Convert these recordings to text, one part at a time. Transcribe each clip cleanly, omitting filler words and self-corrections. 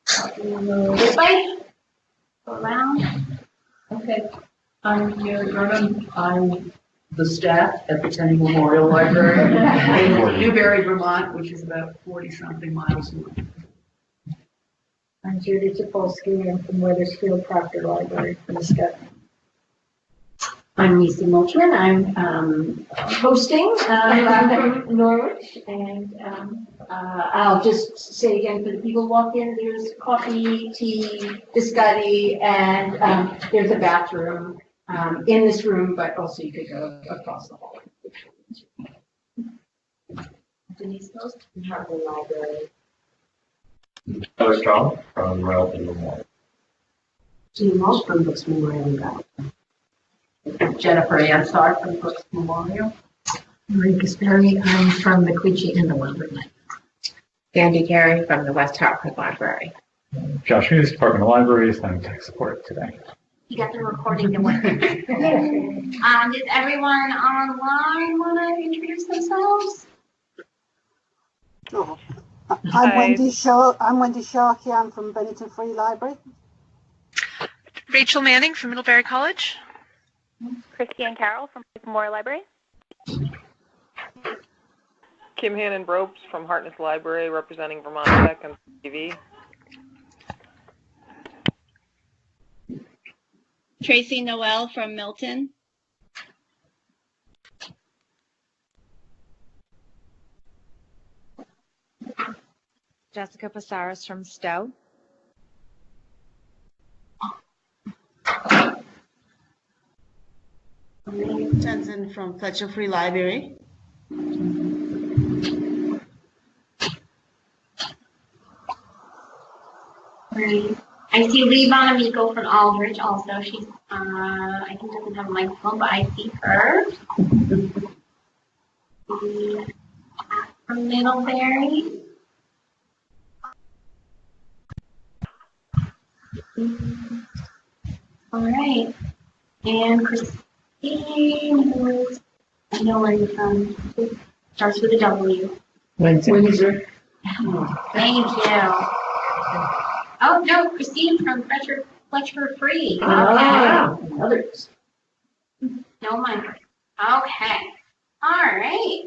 This way. Go around. Okay. I'm Gary Gordon. I'm the staff at the Tenny Memorial Library in Newberry, Vermont, which is about 40-something miles away. I'm Judy Topolsky. I'm from Weathersfield Proctor Library from the Scott. I'm Lisa Mulchman. I'm hosting. I'm from Norwich, and I'll just say again for the people who walk in, there's coffee, tea, biscotti, and there's a bathroom in this room, but also you could go across the hall. Denise Post from Hartland Library. Tyler Strong from Royalton Memorial. Jean Walsh from Books Memorial. Jennifer Ansar from Brooks Memorial. Marie Gasperi. I'm from the Queechee and the Wonderland. Sandy Carey from the West Hartford Library. Josh Hughes, Department of Libraries, I'm tech support today. You got the recording to work. Does everyone online want to introduce themselves? I'm Wendy Sharkey. I'm from Bennington Free Library. Rachel Manning from Middlebury College. Christy Carroll from Memorial Library. Kim Hannon Ropes from Hartnett Library, representing Vermont Tech and TV. Tracy Noel from Milton. Jessica Pasaris from Stowe. Tenzin from Fletcher Free Library. Great. I see Lee Bonamico from Aldrich also. She's, I think doesn't have a microphone, but I see her. From Middlebury. All right. And Christine, who's Nolan from, starts with a W. Windsor. Thank you. Oh, no, Christine from Fletcher Free. Others. No mind. Okay. All right.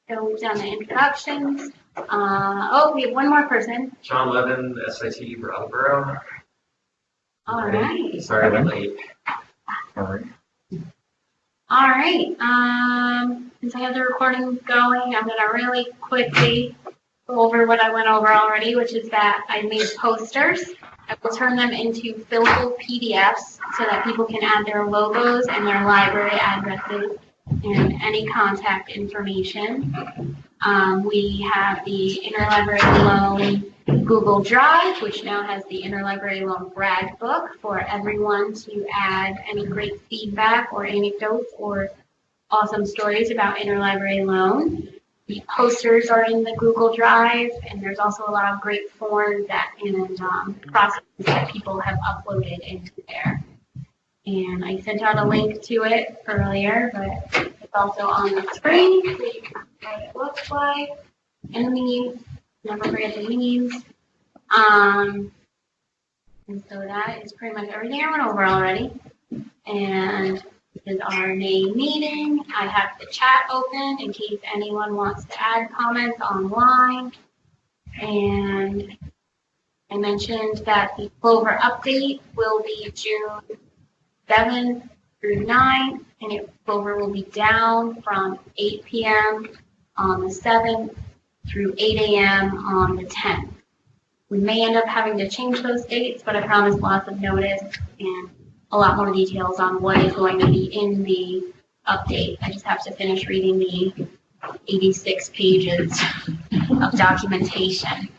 So we've done the introductions. We have one more person. Sean Levin, SIT Brattleboro. All right. Sorry I'm late. All right. Since I have the recording going, I'm going to really quickly go over what I went over already, which is that I made posters. I will turn them into fillable PDFs so that people can add their logos and their library addresses and any contact information. We have the Interlibrary Loan Google Drive, which now has the Interlibrary Loan brag book for everyone to add any great feedback or anecdotes or awesome stories about Interlibrary Loan. The posters are in the Google Drive, and there's also a lot of great forms and processes that people have uploaded into there. And I sent out a link to it earlier, but it's also on the screen, so you can see what it looks like. And the memes, never forget the memes. And so that is pretty much everything I went over already. And this is our main meeting. I have the chat open in case anyone wants to add comments online. And I mentioned that the Clover update will be June 7th through 9th, and Clover will be down from 8 p.m. on the 7th through 8 a.m. on the 10th. We may end up having to change those dates, but I promised lots of notice and a lot more details on what is going to be in the update. I just have to finish reading the 86 pages of documentation.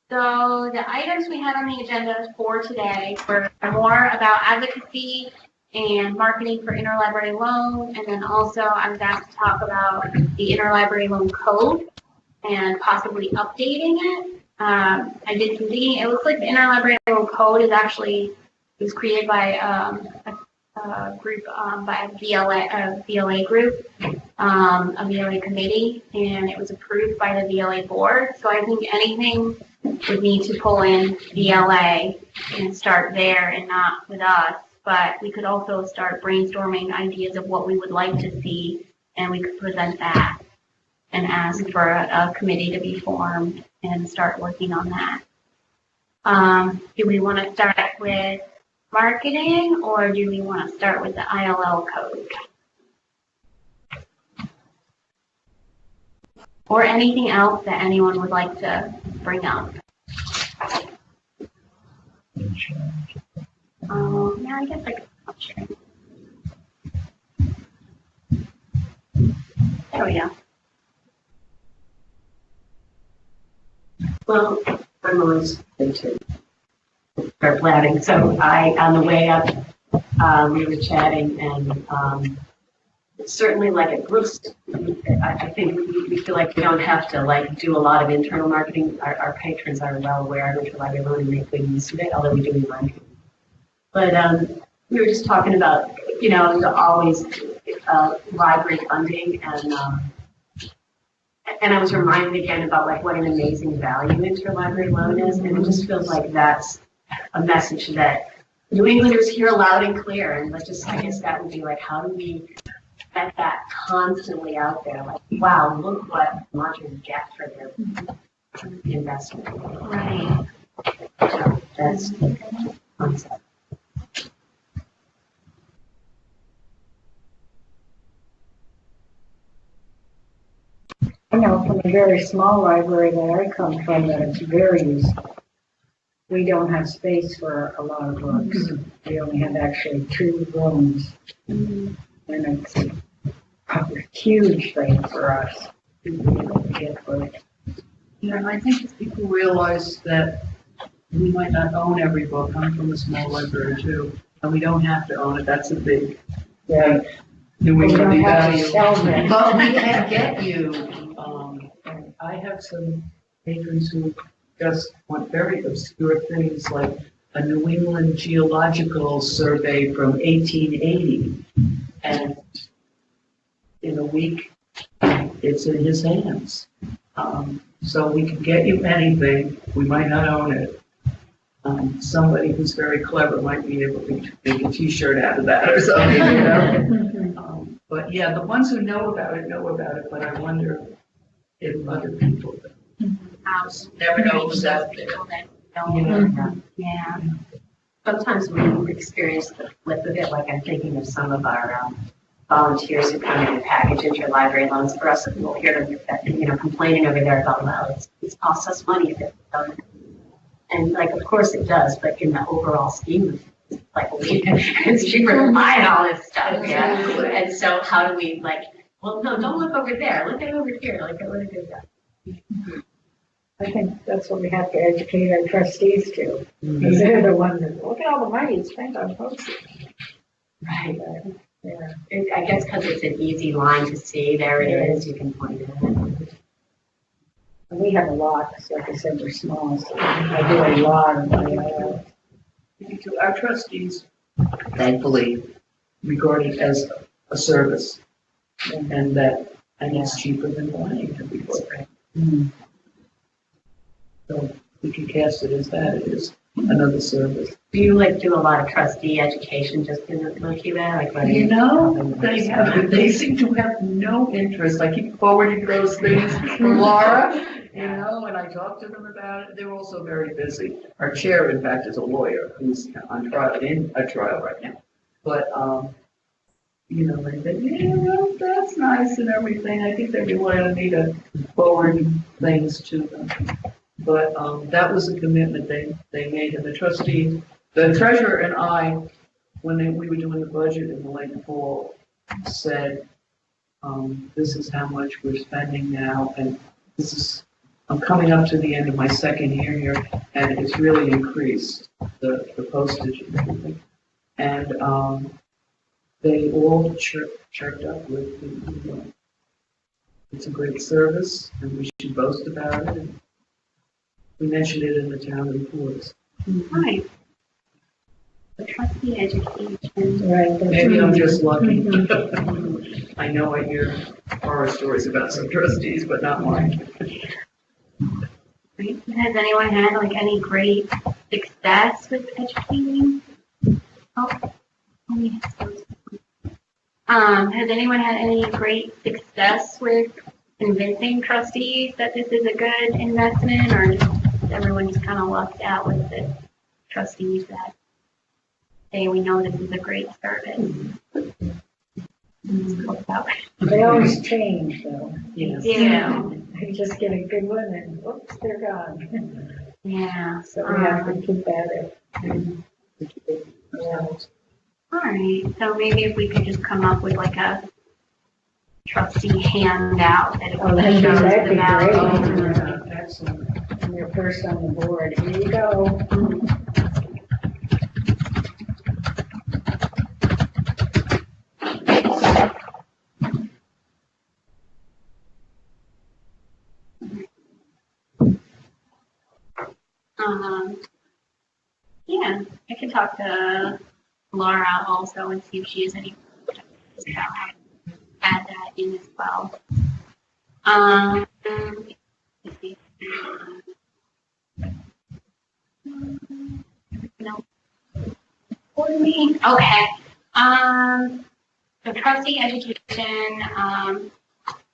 So the items we had on the agenda for today were more about advocacy and marketing for Interlibrary Loan, and then also I was asked to talk about the Interlibrary Loan Code and possibly updating it. I did some digging. It looks like the Interlibrary Loan Code is actually, it was created by a group, by a VLA group, a VLA committee, and it was approved by the VLA board. So I think anything would need to pull in VLA and start there and not with us. But we could also start brainstorming ideas of what we would like to see, and we could present that and ask for a committee to be formed and start working on that. Do we want to start with marketing, or do we want to start with the ILL code? Or anything else that anyone would like to bring up? Yeah, I guess I could stop sharing. There we go. Well, I'm always into start planning. So on the way up, we were chatting, and certainly like at Bruce, I think we feel like we don't have to like do a lot of internal marketing. Our patrons are well aware of Interlibrary Loan and make good use of it, although we do need marketing. But we were just talking about, the always library funding, and I was reminded again about like what an amazing value Interlibrary Loan is, and it just feels like that's a message that New Englanders hear loud and clear. And let's just, I guess that would be like, how do we get that constantly out there? Like, wow, look what Vermonters get for their investment. Right. So that's the concept. I know from a very small library that I come from that it's very useful. We don't have space for a lot of books. We only have actually 2 rooms. And it's a huge thing for us. Yeah, I think if people realize that we might not own every book. I'm from a small library too, and we don't have to own it. That's a big thing. New England value. But we can get you. I have some patrons who just want very obscure things like a New England geological survey from 1880, and in a week it's in his hands. So we can get you anything. We might not own it. Somebody who's very clever might be able to make a T-shirt out of that or something. But yeah, the ones who know about it, but I wonder if other people never know who's out there. Yeah. Sometimes we experience the flip of it, like I'm thinking of some of our volunteers who come in and package interlibrary loans for us, and we'll hear them, complaining over there about, well, it's cost us money if it doesn't. And like, of course it does, but in the overall scheme of things, like, it's cheaper than buying all this stuff, yeah. And so how do we well, no, don't look over there, look at over here, like, what a good guy. I think that's what we have to educate our trustees to. Because they're the ones that, look at all the money you spent on postage. Right. Yeah. I guess because it's an easy line to see, there it is, you can point it out. And we have a lot, so like I said, we're small, so I do a lot of money. Our trustees, thankfully, regard it as a service, and it's cheaper than buying every book. So we can cast it as that. It is another service. Do you do a lot of trustee education just in the Monkey there? They seem to have no interest. I keep forwarding those things from Laura, and I talk to them about it. They're also very busy. Our chair, in fact, is a lawyer who's on trial, in a trial right now. But, they say, well, that's nice and everything. I think they'd be wanting me to forward things to them. But that was a commitment they made, and the trustee, the treasurer and I, when we were doing the budget in the late fall, said, this is how much we're spending now, and I'm coming up to the end of my second year here, and it's really increased, the postage and everything. And they all chirped up with, it's a great service, and we should boast about it. And we mentioned it in the town reports. Right. The trustee education. Right. Maybe I'm just lucky. I know I hear horror stories about some trustees, but not mine. Has anyone had like any great success with educating? Oh, let me just go to- has anyone had any great success with convincing trustees that this is a good investment, or just everyone just kind of lucked out with the trustees that say we know this is a great service? They always change though. Yes. Yeah. You just get a good one and whoops, they're gone. Yeah. So we have to keep at it. Yeah. All right, so maybe if we could just come up with like a trustee handout that Oh, that'd shows be the value. great. Yeah, excellent. And you're first on the board. Here you go. Yeah, I could talk to Laura also and see if she has any about how to add that in as well. Let's see. No. For me, okay. So trustee education.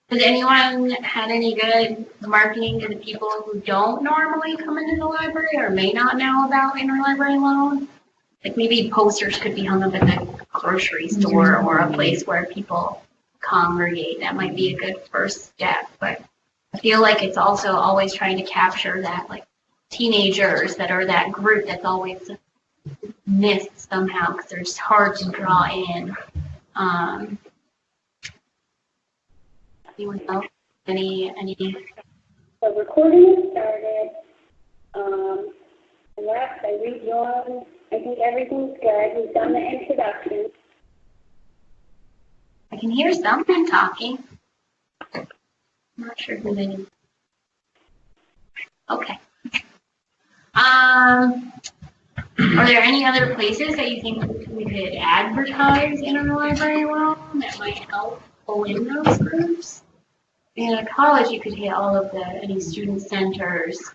Has anyone had any good marketing to the people who don't normally come into the library or may not know about interlibrary loan? Like maybe posters could be hung up at the grocery store or a place where people congregate. That might be a good first step. But I feel like it's also always trying to capture that like teenagers that are that group that's always missed somehow because they're just hard to draw in. Anyone else? Any? The recording started. Unless I rejoined, I think everything's good. We've done the introduction. I can hear someone talking. I'm not sure who they is. Okay. Are there any other places that you think we could advertise interlibrary loan that might help pull in those groups? In a college, you could hit all of any student centers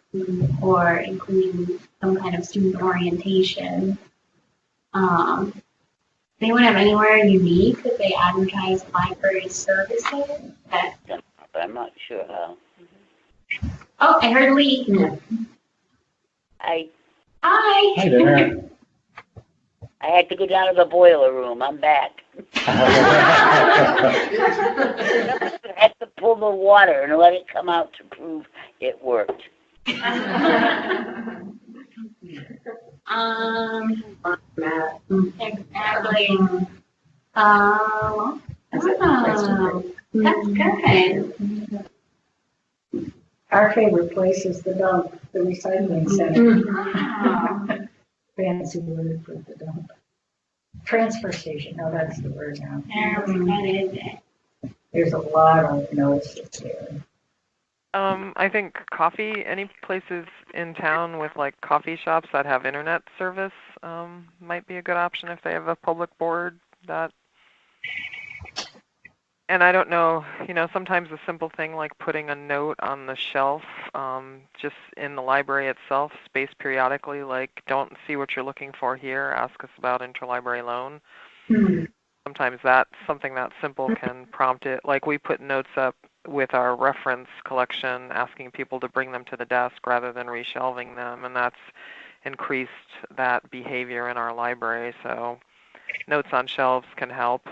or including some kind of student orientation. Anyone have anywhere unique that they advertise library services? I'm not sure how. Oh, I heard Lee. Yeah. Hi. Hi there. I had to go down to the boiler room. I'm back. I had to pull the water and let it come out to prove it worked. Exactly. That's good. Our favorite place is the dump, the recycling center. Wow. Fancy word for the dump. Transfer station, no, that's the word now. That is it. There's a lot of notices there. I think coffee, any places in town with like coffee shops that have internet service might be a good option if they have a public board that. And I don't know, sometimes a simple thing like putting a note on the shelf, just in the library itself, spaced periodically, like don't see what you're looking for here, ask us about interlibrary loan. Sometimes something that simple can prompt it. Like we put notes up with our reference collection, asking people to bring them to the desk rather than reshelving them, and that's increased that behavior in our library. So notes on shelves can help.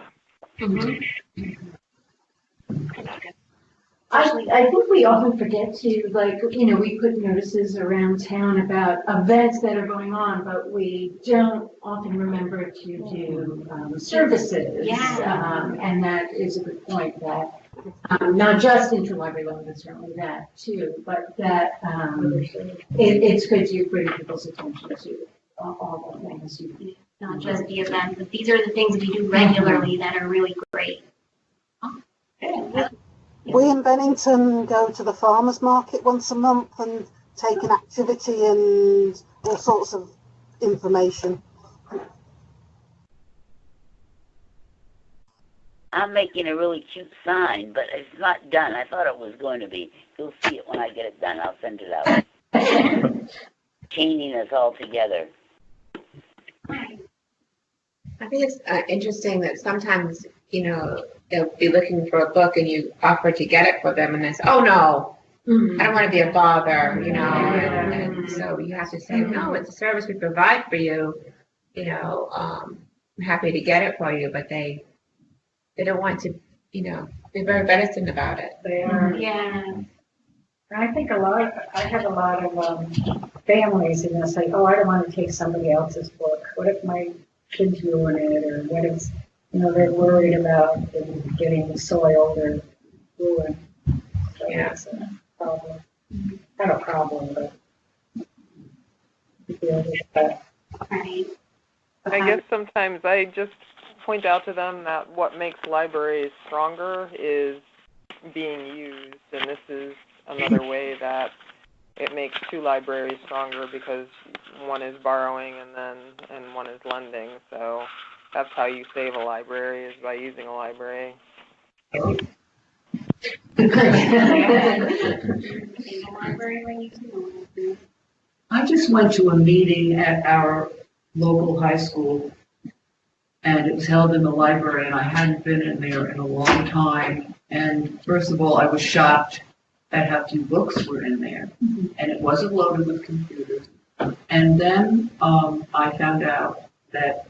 I think we often forget to, we put notices around town about events that are going on, but we don't often remember to do services. Yeah. And that is a good point that not just interlibrary loan, but certainly that too, but that it's good to bring people's attention to all the things you do. Not just the events, but these are the things we do regularly that are really great. Oh, good. We in Bennington go to the farmers market once a month and take an activity and all sorts of information. I'm making a really cute sign, but it's not done. I thought it was going to be. You'll see it when I get it done. I'll send it out. chaining us all together. I think it's interesting that sometimes, they'll be looking for a book and you offer to get it for them and they say, oh no, I don't want to be a bother, and so you have to say, no, it's a service we provide for you, I'm happy to get it for you, but they don't want to, be very reticent about it. They are. Yeah. I think I have a lot of families and they'll say, oh, I don't want to take somebody else's book. What if my kids ruin it? Or what if, they're worried about them getting soiled or ruined. So that's a problem. Not a problem, but Right. I guess sometimes I just point out to them that what makes libraries stronger is being used, and this is another way that it makes two libraries stronger because one is borrowing and one is lending. So that's how you save a library, is by using a library. I just went to a meeting at our local high school, and it was held in the library, and I hadn't been in there in a long time. And first of all, I was shocked at how few books were in there, and it wasn't loaded with computers. And then I found out that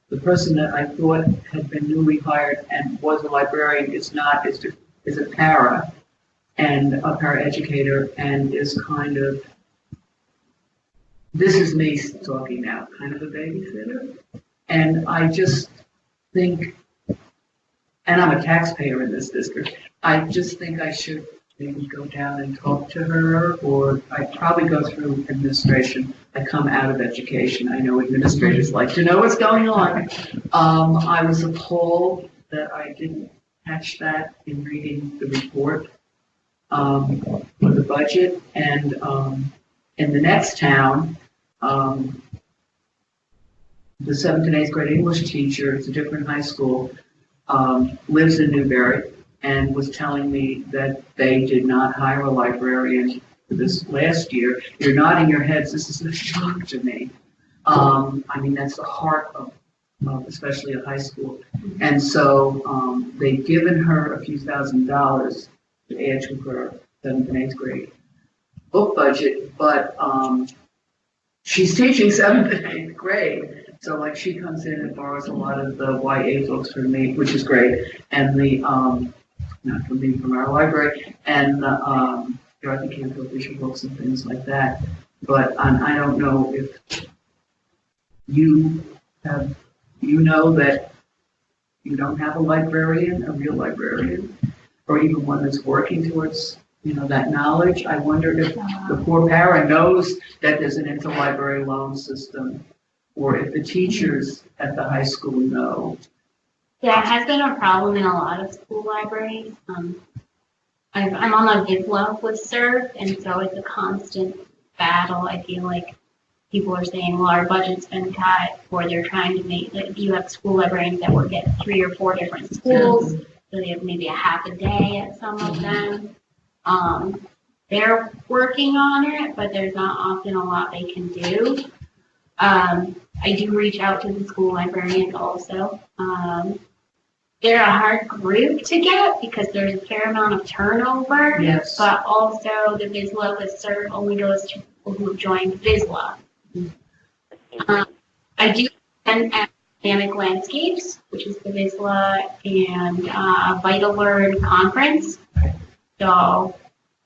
the person that I thought had been newly hired and was a librarian is not, is a para, and a paraeducator, and is kind of, this is me talking now, kind of a babysitter. And I just think, and I'm a taxpayer in this district, I just think I should maybe go down and talk to her, or I'd probably go through administration. I come out of education. I know administrators like to know what's going on. I was appalled that I didn't catch that in reading the report for the budget. And in the next town, the 7th and 8th grade English teacher, it's a different high school, lives in Newbury, and was telling me that they did not hire a librarian for this last year. You're nodding your heads. This is a shock to me. I mean, that's the heart of especially a high school. And so they've given her a few $1,000s to add to her 7th and 8th grade book budget, but she's teaching 7th and 8th grade. So like she comes in and borrows a lot of the YA books from me, which is great, and the not from me, from our library, and the Dorothy Canfield Fisher books and things like that. But I don't know if you have, that you don't have a librarian, a real librarian, or even one that's working towards that knowledge. I wondered if the poor para knows that there's an interlibrary loan system, or if the teachers at the high school know. Yeah, it has been a problem in a lot of school libraries. I'm on the VISLA listserv, and so it's a constant battle. I feel like people are saying, well, our budget's been cut, or they're trying to make, like, you have school librarians that work at 3 or 4 different schools, so they have maybe a half a day at some of them. They're working on it, but there's not often a lot they can do. I do reach out to the school librarians also. They're a hard group to get because there's a fair amount of turnover. Yes. But also the VISLA listserv only goes to people who have joined VISLA. I do attend Academic Landscapes, which is the VISLA and Vital Learn conference. So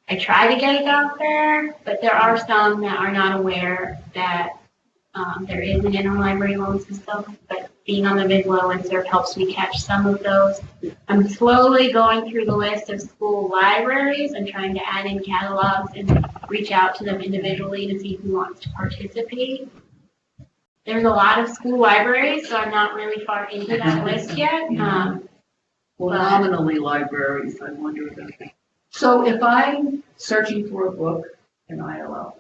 I try to get it out there, but there are some that are not aware that there is an interlibrary loan system, but being on the VISLA listserv helps me catch some of those. I'm slowly going through the list of school libraries and trying to add in catalogs and reach out to them individually to see who wants to participate. There's a lot of school libraries, so I'm not really far into that list yet. Well, nominally libraries, I wonder about that. So if I'm searching for a book in ILL,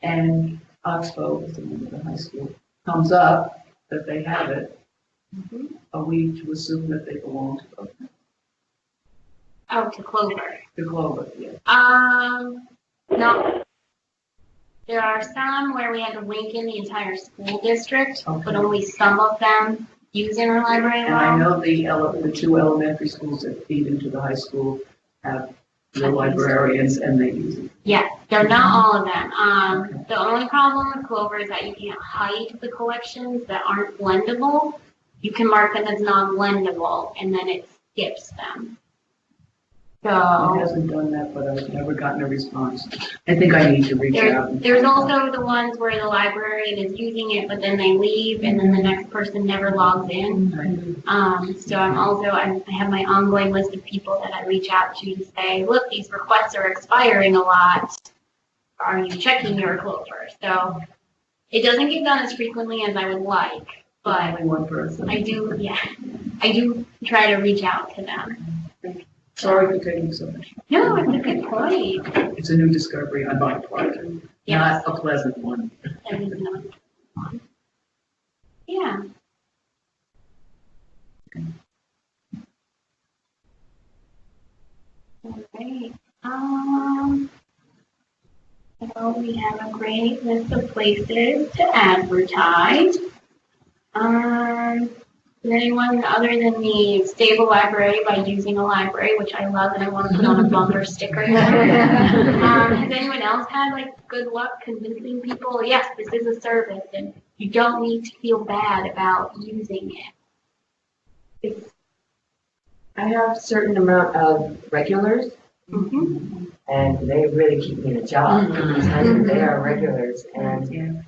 and Oxbow, is the name of the high school, comes up that they have it, are we to assume that they belong to both? Oh, to Clover. To Clover, yeah. No. There are some where we had to link in the entire school district, but only some of them use interlibrary And I now. know the two elementary schools that feed into the high school have the librarians and they use it. Yeah, they're not all of them. The only problem with Clover is that you can't hide the collections that aren't blendable. You can mark them as non-blendable, and then it skips them. It So hasn't done that, but I've never gotten a response. I think I need to reach out. there's also the ones where the librarian is using it, but then they leave, and then the next person never logs in. So I have my ongoing list of people that I reach out to say, look, these requests are expiring a lot. Are you checking your Clover? So it doesn't get done as frequently as I would like, but Only one person. I do try to reach out to them. Sorry for taking so much. No, it's a good point. It's a new discovery on my part, Yes. not a pleasant one. And it's not fun. Yeah. Alright, so we have a great list of places to advertise. Is anyone other than the stable library by using a library, which I love and I want to put on a bumper sticker here. Has anyone else had like good luck convincing people, yes, this is a service and you don't need to feel bad about using it? I have a certain amount of regulars, and they really keep me in a job. They are regulars, and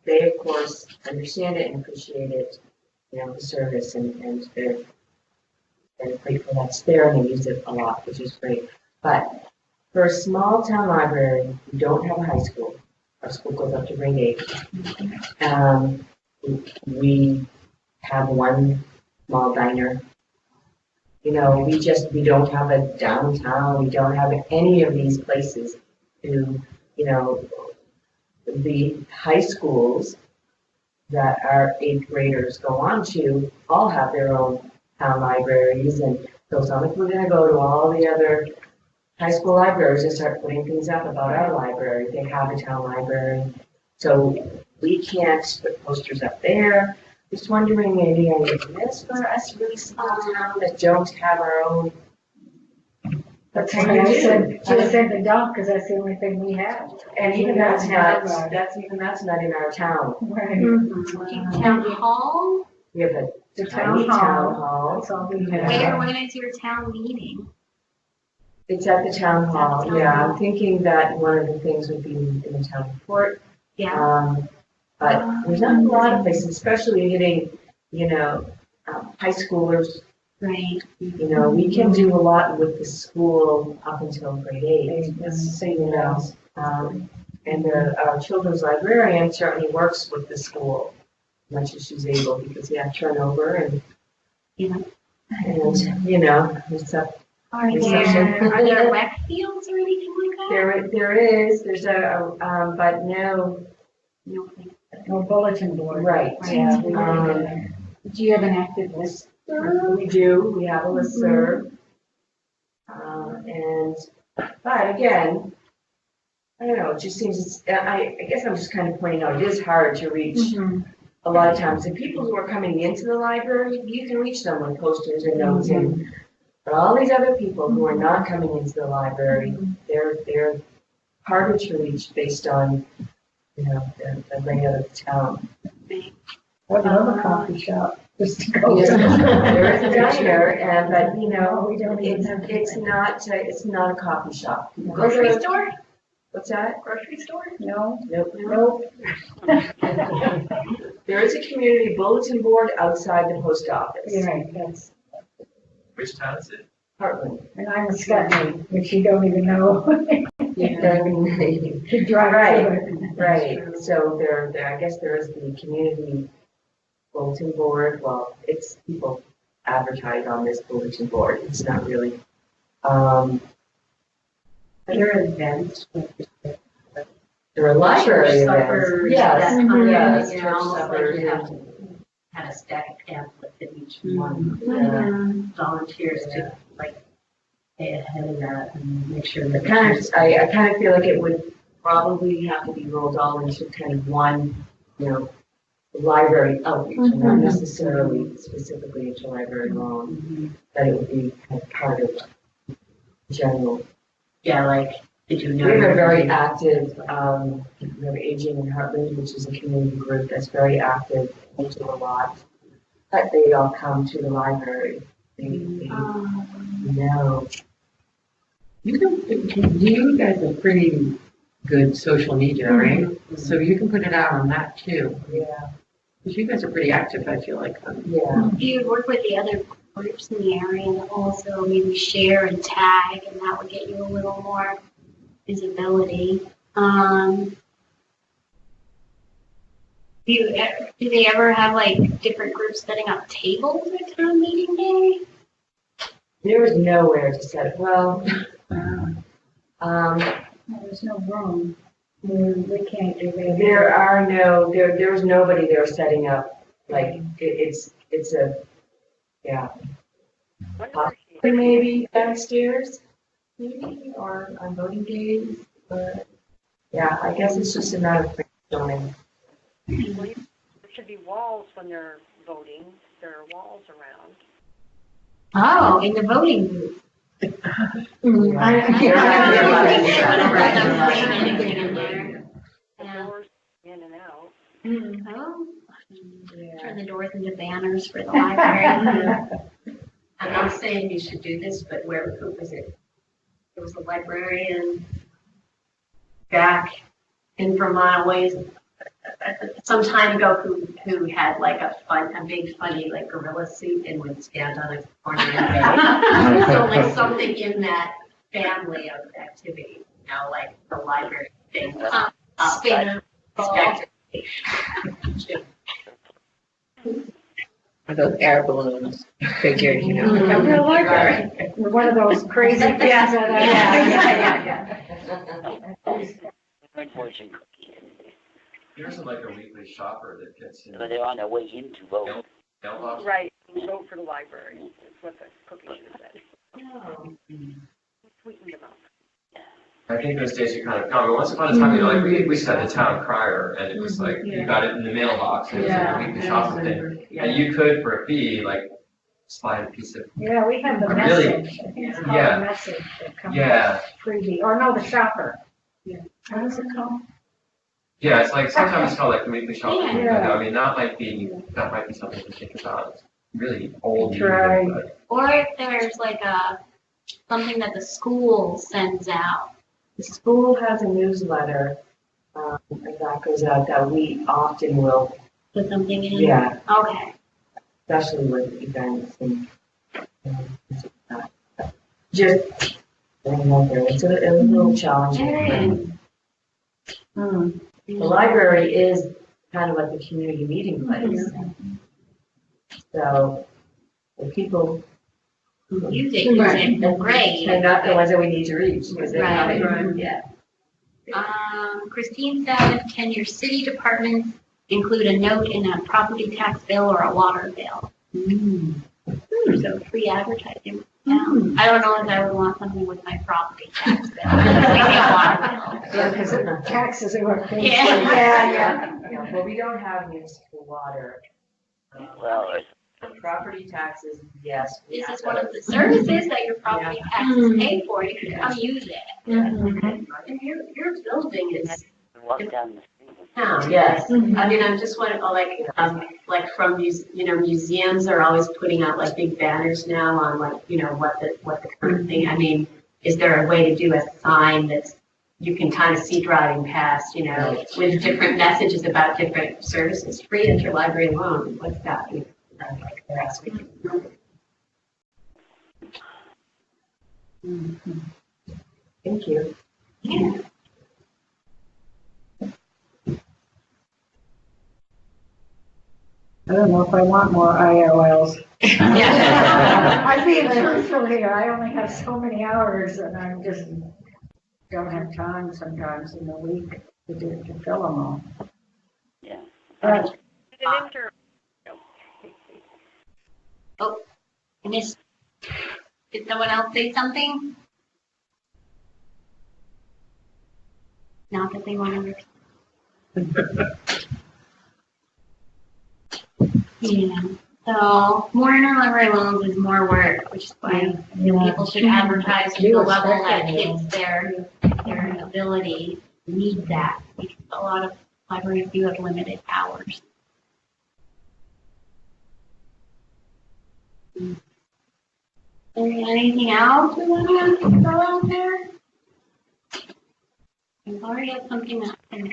they, of course, understand it and appreciate it, the service, and they're grateful that's there, and they use it a lot, which is great. But for a small town library, we don't have a high school. Our school goes up to grade 8. We have one small diner. We don't have a downtown, we don't have any of these places to, the high schools that our 8th graders go on to all have their own town libraries, and so it's not like we're gonna go to all the other high school libraries and start putting things up about our library. They have a town library, so we can't put posters up there. Just wondering, maybe I need this for us really small town that don't have our own. That's what I we said, do. I said the dump, because that's the only thing we have. And even that's not in our town. Right. Town hall? We have a The tiny town hall. That's all we have. When is your town meeting? It's at the town hall, yeah. I'm thinking that one of the things would be in the town report. Yeah. But there's not a lot of places, especially hitting, high schoolers. Right. We can do a lot with the school up until grade 8. And our children's librarian certainly works with the school as much as she's able, because we have turnover and it's a. Are there rec fields or anything like that? There is, but no. No bulletin board. Right. Yeah. Do you have an active list? We do, we have a listserv. But again, I don't know, it just seems, I guess I'm just kind of pointing out, it is hard to reach a lot of times. The people who are coming into the library, you can reach them with posters and notes in. But all these other people who are not coming into the library, they're harder to reach based on, the layout of the town. What another coffee shop, just to go. Yes, there is a diner, but We don't even have. it's not a coffee shop. Grocery store? What's that? Grocery store? No. Nope. There is a community bulletin board outside the post office. Right, that's, Which town is it? Heartland. and I'm a Scotty, which you don't even know. To drive through it. Right, so there, I guess there is the community bulletin board. Well, it's people advertise on this bulletin board. It's not really, Are there events? there are library events. Suppers, Yes, that kind of thing, yes, you church know, almost like suppers. you have to kind of stack a pamphlet in each one. Volunteers to like stay ahead of that and make sure that. I kind of feel like it would probably have to be rolled all into kind of one, library outreach, and not necessarily specifically interlibrary loan, but it would be kind of part of general. Yeah, like, did you know? We have a very active, we have Aging in Heartland, which is a community group that's very active, they do a lot. But they all come to the library. They know. You guys are pretty good social media, right? So you can put it out on that too. Yeah. Because you guys are pretty active, I feel like. Yeah. Do you work with the other groups in the area that also maybe share and tag, and that would get you a little more visibility? Do they ever have like different groups setting up tables at town meeting day? There is nowhere to set it. Well, There's no room. We can't do that. there's nobody there setting up, like, it's a, yeah. Possibly maybe downstairs, maybe, or on voting days, but, yeah, I guess it's just a matter of brainstorming. There should be walls when they're voting. There are walls around. Oh, in the voting booth. Doors in and out. Oh. Turn the doors into banners for the library. I'm not saying you should do this, but who was it? There was a librarian back in Vermont ways some time ago who had like a big funny like gorilla suit and would stand on a corner and so like something in that family of activity, like the library thing. Spinner. Or those air balloons figured, One of those crazy things Fortune cookie. There's like a weekly shopper that gets in. So they're on their way into vote. Mailbox. Right, vote for the library. That's what the cookie should have said. Sweeten them up. I think those days are kind of coming. Once upon a time, like we used to have the town crier, and it was like you got it in the mailbox, and it was like a weekly shopper thing, and you could for a fee like slide a piece of. Yeah, we have the Really? message. I think it's called the message that comes Yeah. freebie, or no, the shopper. Yeah. What is it called? Yeah, it's like sometimes it's called like the weekly shopper. Yeah. Thing, but, I mean, that might be something to think about. It's really old. That's right. Media, but Or if there's like something that the school sends out. The school has a newsletter, and that goes out that we often will, Put something in? yeah, Okay. especially with events and, things like that. Just, it's a little challenging. The library is kind of like the community meeting place. So, the people Use it, great. and not the ones that we need to reach, because they're Right. coming, yeah. Christine said, can your city departments include a note in a property tax bill or a water bill? So free advertising. I don't know if I would want something with my property tax bill. Yeah, because the taxes are what they Yeah. Yeah, well, we don't have municipal water. Well, Property taxes, yes. we This have is one of the those. services that your property taxes pay for. You can come use it. And your building is walk down the street. town. Yes. I mean, I'm just wondering, like from museums are always putting out like big banners now on like, what the current thing, I mean, is there a way to do a sign that's, you can kind of see driving past, with different messages about different services, free interlibrary loan, what's that? Like they're asking. Thank you. Yeah. I don't know if I want more IOLs. Yeah. I'm being truthful here. I only have so many hours and I'm just don't have time sometimes in the week to fill them all. Yeah. But Oh, I missed. Did someone else say something? Not that they want to. Yeah. So more interlibrary loans is more work, which is why people should advertise to the level that fits their ability. Need that because a lot of libraries do have limited hours. Anything else we want to throw out there? I've already had something that can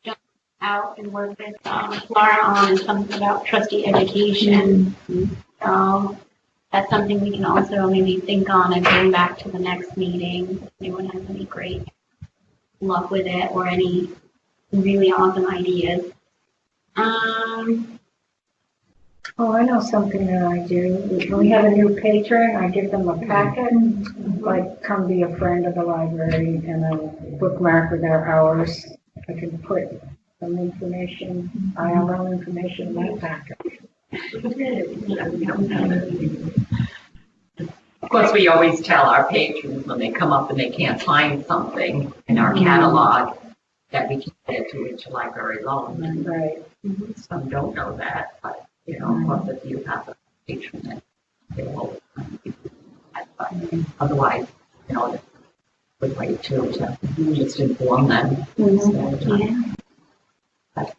jump out and work with Laura on, and something about trustee education. So that's something we can also maybe think on and bring back to the next meeting. If anyone has any great luck with it or any really awesome ideas. Oh, I know something that I do. When we have a new patron, I give them a packet, like come be a friend of the library, and a bookmark with their hours. I can put some information, IRL information in my packet. Of course, we always tell our patrons when they come up and they can't find something in our catalog that we can get to interlibrary loan. Right. Some don't know that, but you know, of course, if you have a patron that they will, otherwise, you know, it's a good way to just inform them. I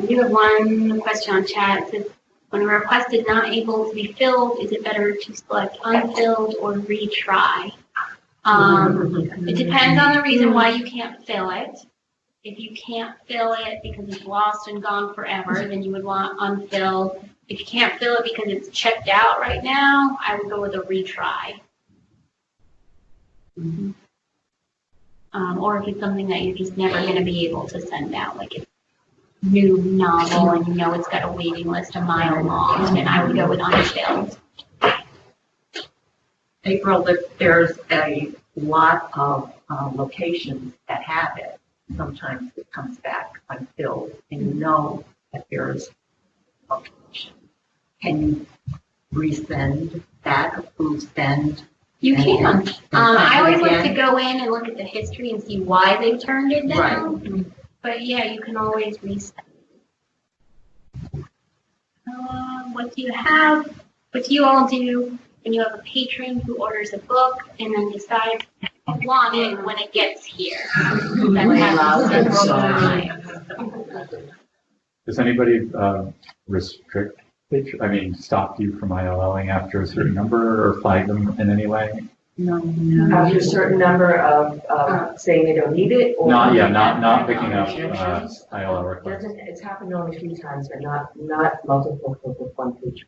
do have one question on chat. It says, when a request is not able to be filled, is it better to select unfilled or retry? It depends on the reason why you can't fill it. If you can't fill it because it's lost and gone forever, then you would want unfilled. If you can't fill it because it's checked out right now, I would go with a retry. Or if it's something that you're just never going to be able to send out, like it's a new novel and you know it's got a waiting list a mile long, then I would go with unfilled. April, there's a lot of locations that have it. Sometimes it comes back unfilled, and you know that there's a location. Can you resend that, approve send? You can. I always like to go in and look at the history and see why they turned it down. Right. But yeah, you can always resend. What do you have? What do you all do when you have a patron who orders a book and then decides they want it when it gets here? That happens several times. Does anybody restrict, stop you from ILLing after a certain number or flag them in any way? No. After a certain number of saying they don't need it, or not picking up ILL requests. It's happened only a few times, but not multiple for one page.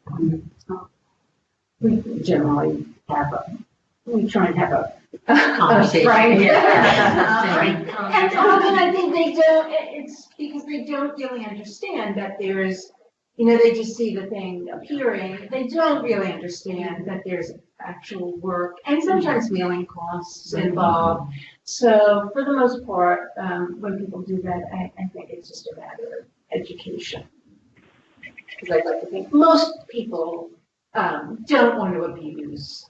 We generally we try and have a conversation. Right. Yeah. And often I think they don't, it's because they don't really understand that there's, they just see the thing appearing. They don't really understand that there's actual work and sometimes mailing costs involved. So for the most part, when people do that, I think it's just a matter of education. Because I'd like to think most people don't want to abuse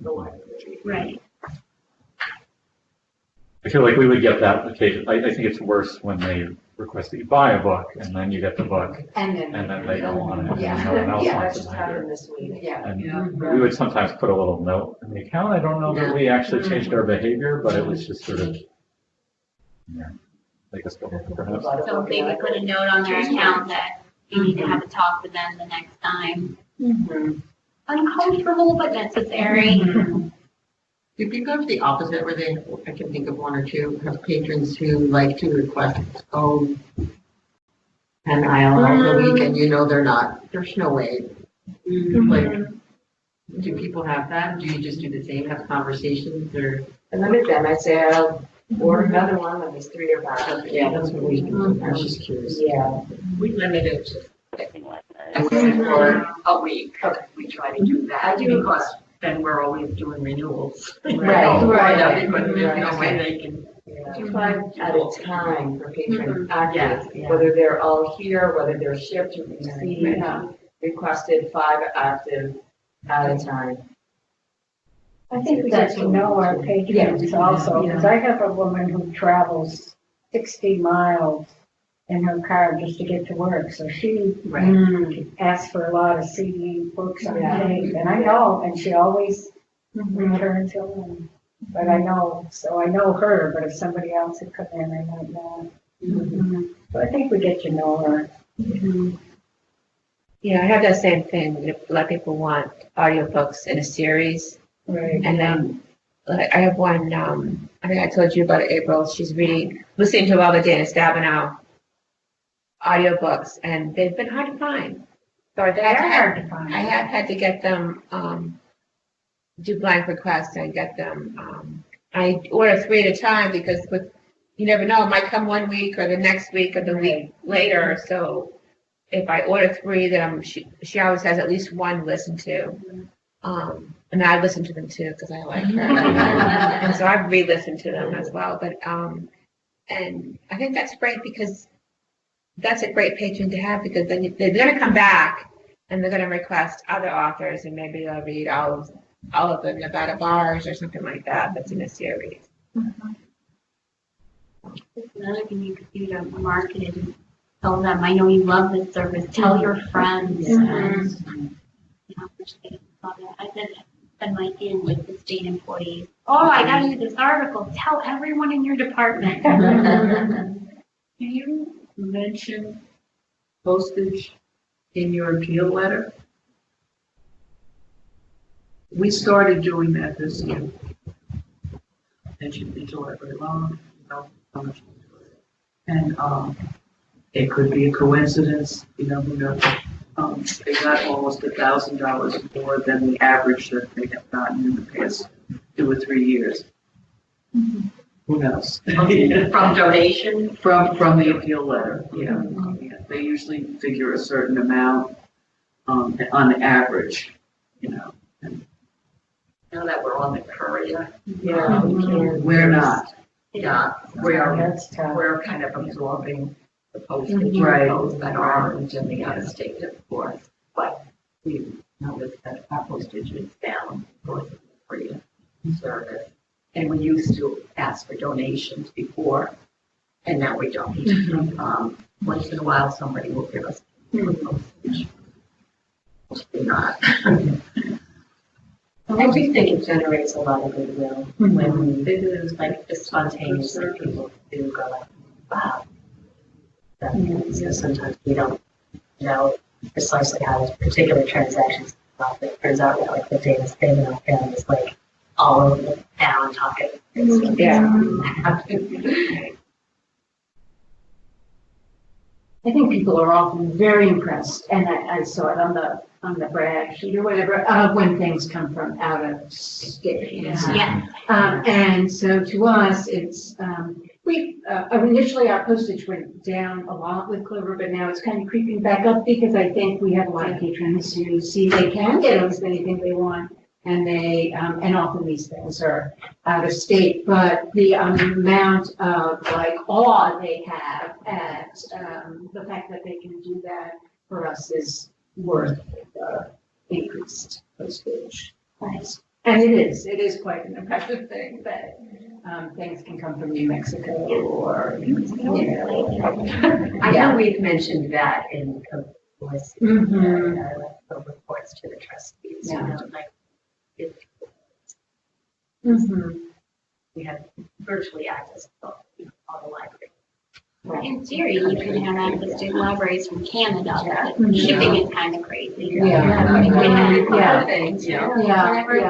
the library. Right. I feel like we would get that occasion. I think it's worse when they request that you buy a book and then you get the book and then they don't want it. And no one else wants it either. This week. And we would sometimes put a little note in the account. I don't know that we actually changed our behavior, but it was just sort of, make us feel perhaps. So maybe put a note on their account that you need to have a talk with them the next time. Uncomfortable but necessary. Do people have the opposite where I can think of one or two, have patrons who like to request an ILL per week and there's no way. Like, do people have that? Do you just do the same, have conversations or? I limit them, I say I'll order another one when there's 3 or 5. Yeah, that's what we do. I was just curious. Yeah. We limit it to for a week. Okay. We try to do that because then we're always doing renewals. Right. But there's no way they can. 5 at a time for patron active, whether they're all here, whether they're shipped or received, requested 5 active at a time. I think we get to know our patrons also, because I have a woman who travels 60 miles in her car just to get to work, so she asks for a lot of CD books on tape, and I know, and she always returns them. But I know her, but if somebody else had come in, I might not. So I think we get to know her. Yeah, I have that same thing. A lot of people want audiobooks in a series. Right. And then, like, I have one, I think I told you about it, April. She's listening to all the Dana Stabenow audiobooks, and they've been hard to find. So They are hard to find. I have had to get them, do blank requests and get them, I order 3 at a time because you never know, it might come one week or the next week or the week later. So if I order 3, then she always has at least one to listen to. And I listen to them too because I like her. And so I've re-listened to them as well. But and I think that's great because that's a great patron to have, because then they're going to come back and they're going to request other authors, and maybe they'll read all of them about a bars or something like that that's in a series. Another thing you could do to market it is tell them, I know you love this service, tell your friends. And, I did spend my in with the state employees. Oh, I got you this article. Tell everyone in your department. Can you mention postage in your appeal letter? We started doing that this year. Mentioned interlibrary loan, how much. And it could be a coincidence, who knows. They got almost $1,000 more than the average that they have gotten in the past 2 or 3 years. Who knows? From donation? From the appeal letter, yeah. They usually figure a certain amount on the average, Now that we're on the courier. Yeah, we're not. Yeah, we're kind of absorbing the postage Right. those that aren't in the out-of-state, of course. But we noticed that our postage is down for the courier service. And we used to ask for donations before, and now we don't. Once in a while, somebody will give us postage. Mostly not. I do think it generates a lot of goodwill when there's like the spontaneous that people do go like, wow. So sometimes we don't know precisely how this particular transactions come up. It turns out that like the Dana Stabenow family is like all over the town talking. I think people are often very impressed, and I saw it on the brag sheet or whatever, when things come from out of state. Yeah. And so to us, it's, initially our postage went down a lot with Clover, but now it's kind of creeping back up because I think we have a lot of patrons who see they can get almost anything they want. And they, and often these things are out of state, but the amount of like awe they have at the fact that they can do that for us is worth the increased postage price. And it is quite an impressive thing that things can come from New Mexico or, I know we've mentioned that in the reports to the trustees. We have virtually access to all the library. In theory, you can have access to libraries from Canada, but shipping is kind of crazy. Whenever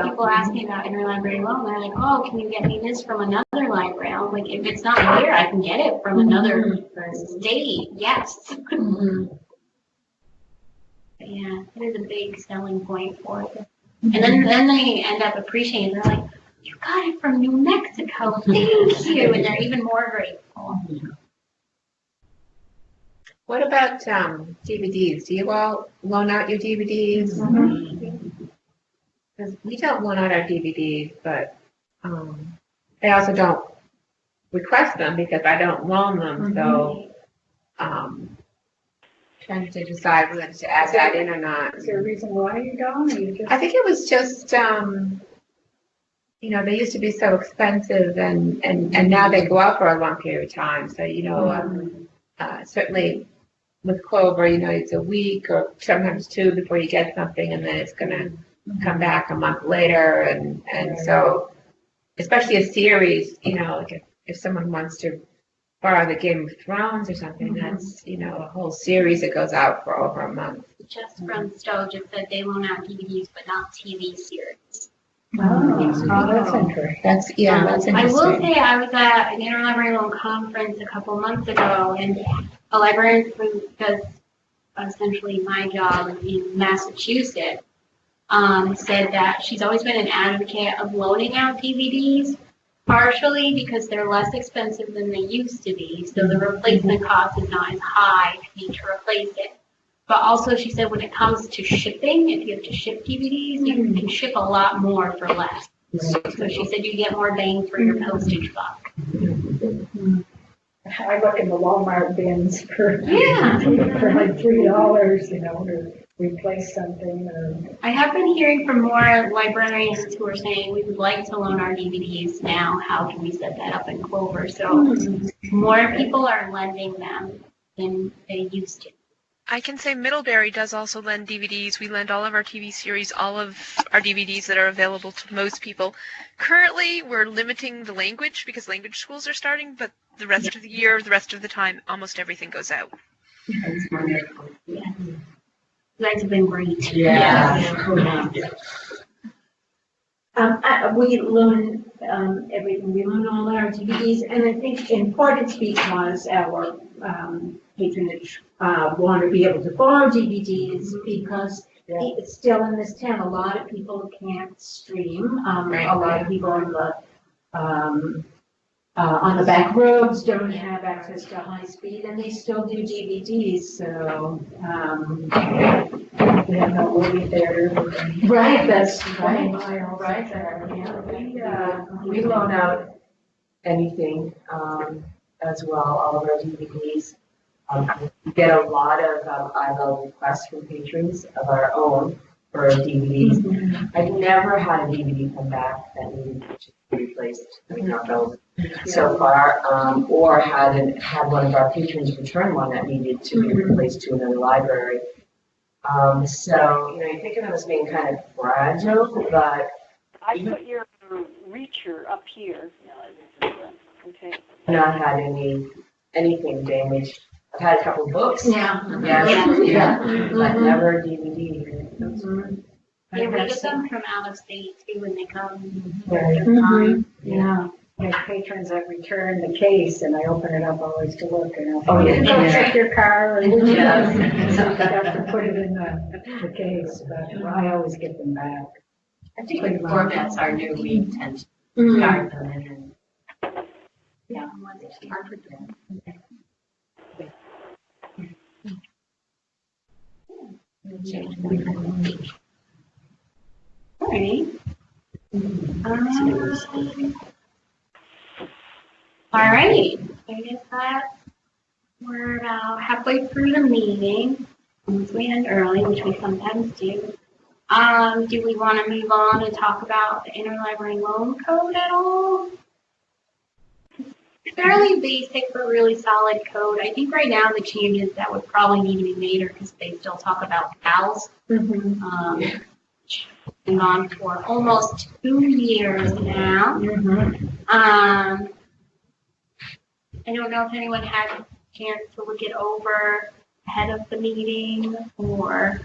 people ask me about interlibrary loan, they're like, oh, can you get me this from another library? I'm like, if it's not here, I can get it from another state, yes. Yeah, it is a big selling point for it. And then they end up appreciating it. They're like, you got it from New Mexico, thank you. And they're even more grateful. What about DVDs? Do you all loan out your DVDs? Because we don't loan out our DVDs, but I also don't request them because I don't loan them. So trying to decide whether to add that in or not. Is there a reason why you don't? I think it was just they used to be so expensive and now they go out for a long period of time. So, certainly with Clover, it's a week or sometimes two before you get something, and then it's going to come back a month later. And so, especially a series, like if someone wants to borrow the Game of Thrones or something, that's, a whole series that goes out for over a month. Just from Stowe just said they loan out DVDs, but not TV series. That's interesting. That's interesting. I will say I was at an interlibrary loan conference a couple months ago, and a librarian who does essentially my job in Massachusetts said that she's always been an advocate of loaning out DVDs, partially because they're less expensive than they used to be, so the replacement cost is not as high to need to replace it. But also, she said when it comes to shipping, if you have to ship DVDs, you can ship a lot more for less. So she said you get more bang for your postage buck. I look in the Walmart bins for like $3, to replace something. I have been hearing from more librarians who are saying we would like to loan our DVDs now. How can we set that up in Clover? So more people are lending them than they used to. I can say Middlebury does also lend DVDs. We lend all of our TV series, all of our DVDs that are available to most people. Currently, we're limiting the language because language schools are starting, but the rest of the year, the rest of the time, almost everything goes out. That's wonderful. Yeah. You guys have been great. We loan everything. We loan all our DVDs, and I think in part it's because our patronage want to be able to borrow DVDs because it's still in this town. A lot of people can't stream. A lot of people on the back roads don't have access to high speed, and they still do DVDs. So We have no movie theater. right, that's right. Right there. We loan out anything as well, all of our DVDs. We get a lot of IVL requests from patrons of our own for DVDs. I've never had a DVD come back that needed to be replaced. So far, or had one of our patrons return one that needed to be replaced to another library. So, you think of them as being kind of fragile, but I put your reacher up here. Okay. I've not had anything damaged. I've had a couple books. But never a DVD. Yeah, we get them from out of state too when they come. My patrons that return the case, and I open it up always to look, and Oh, yeah. Go check your car, and you have to put it in the case, but I always get them back. I think when formats are new, we tend to guard them and Once it's hard for them. All right. All right. I guess that we're about halfway through the meeting. Since we end early, which we sometimes do. Do we want to move on and talk about the interlibrary loan code at all? Fairly basic but really solid code. I think right now the changes that would probably need to be made are because they still talk about PALs. Been on for almost 2 years now. I don't know if anyone had a chance to look it over ahead of the meeting or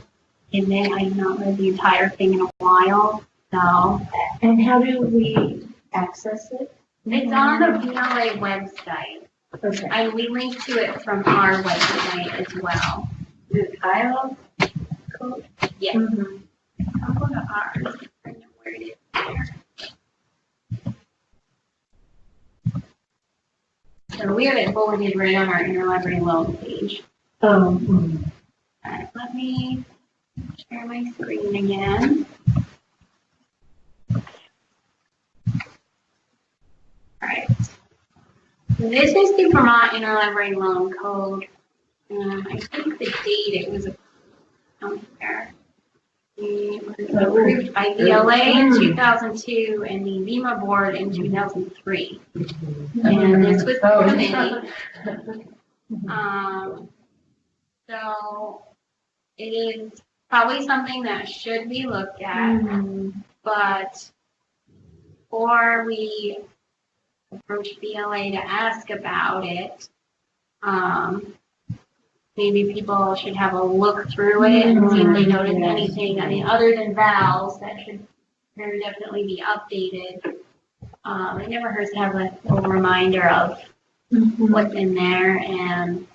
and then I've not read the entire thing in a while. So. And how do we access it? It's on the VLA website. Okay. And we link to it from our website as well. The tile code? Yes. I'll go to ours. I know where it is there. So we have it bulleted right on our interlibrary loan page. All right, let me share my screen again. All right. This is the Vermont Interlibrary Loan Code. I think the date it was on there. It was approved by VLA in 2002 and the VEMA board in 2003. And this was the committee. So it is probably something that should be looked at, but before we approach VLA to ask about it, maybe people should have a look through it and see if they notice anything. I mean, other than valves, that should very definitely be updated. It never hurts to have a little reminder of what's in there. And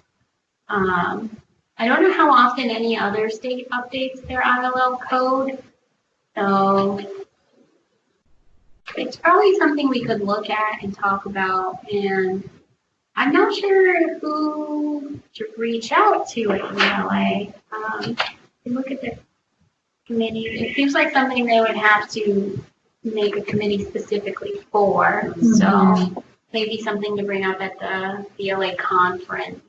I don't know how often any other state updates their ILL code. So it's probably something we could look at and talk about. And I'm not sure who to reach out to at VLA. Look at the committee. It seems like something they would have to make a committee specifically for. So maybe something to bring up at the VLA conference.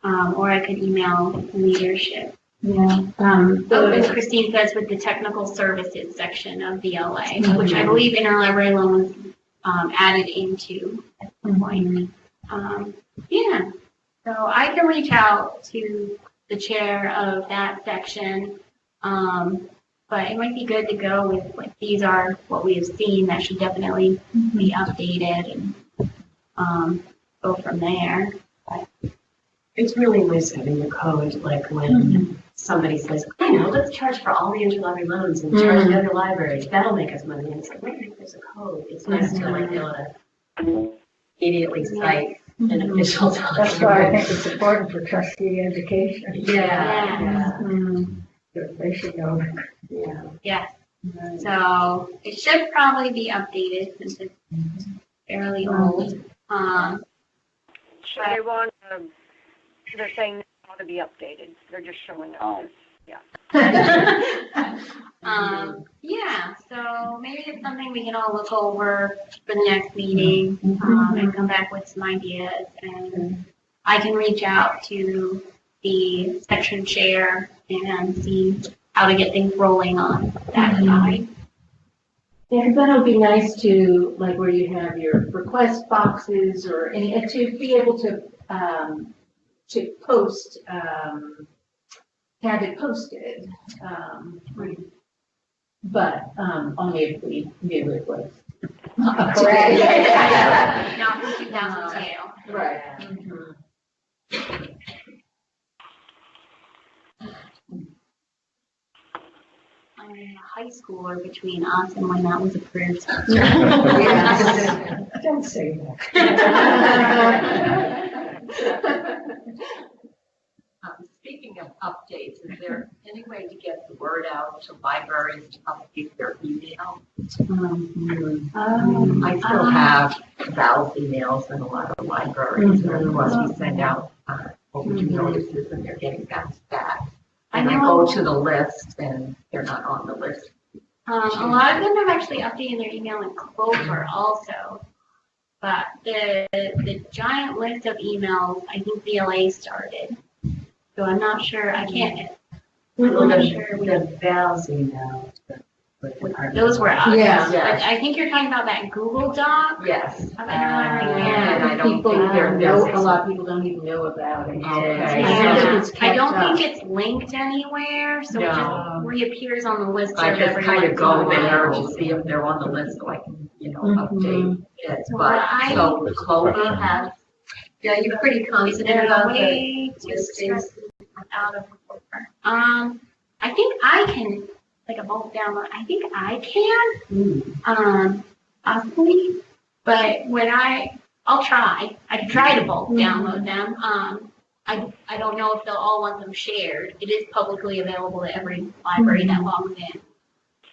Or I could email leadership. Yeah. As Christine says, with the technical services section of VLA, which I believe Interlibrary Loan was added into at some point. Yeah, so I can reach out to the chair of that section, but it might be good to go with like these are what we have seen that should definitely be updated and go from there. But It's really nice having the code, like when somebody says, I know, let's charge for all the interlibrary loans and charge the other libraries. That'll make us money. And it's like, wait, there's a code. It's nice to like be able to immediately cite an official document. That's why I think it's important for trustee education. Yeah. They should know. yeah, so it should probably be updated since it's fairly old. So they want, they're saying it ought to be updated. They're just showing us. Yeah. Yeah, so maybe it's something we can all look over for the next meeting, and come back with some ideas. And I can reach out to the section chair and see how to get things rolling on that side. Yeah, because then it would be nice to, like, where you have your request boxes or any, and to be able to post, have it posted. But only if we knew it was up to Correct. date. Not from 2002. Right. I'm in a high schooler between us and when that was approved. Don't say that. Speaking of updates, is there any way to get the word out to libraries to update their email? I still have valve emails in a lot of libraries, and of course we send out overdue notices and they're getting bounced back. And I go to the list and they're not on the list. A lot of them have actually updated their email in Clover also. But the giant list of emails, I think VLA started. So I'm not sure, I can't. I'm not sure. The valves email. Those were us. Yeah. I think you're talking about that Google Doc. Yes. And I don't People think they're know, a lot of people don't even know about it. I don't think it's linked anywhere, so it just reappears on the list I of just every kind of once go in a there while. to see if they're on the list so I can, update it. Well, But, so the Clover has. Yeah, you're pretty Is confident there a about way the to listings. express it out of Clover? I think I can, like a bulk download, I think I can, possibly, but when I'll try. I can try to bulk download them. I don't know if they'll all want them shared. It is publicly available to every library that logs in.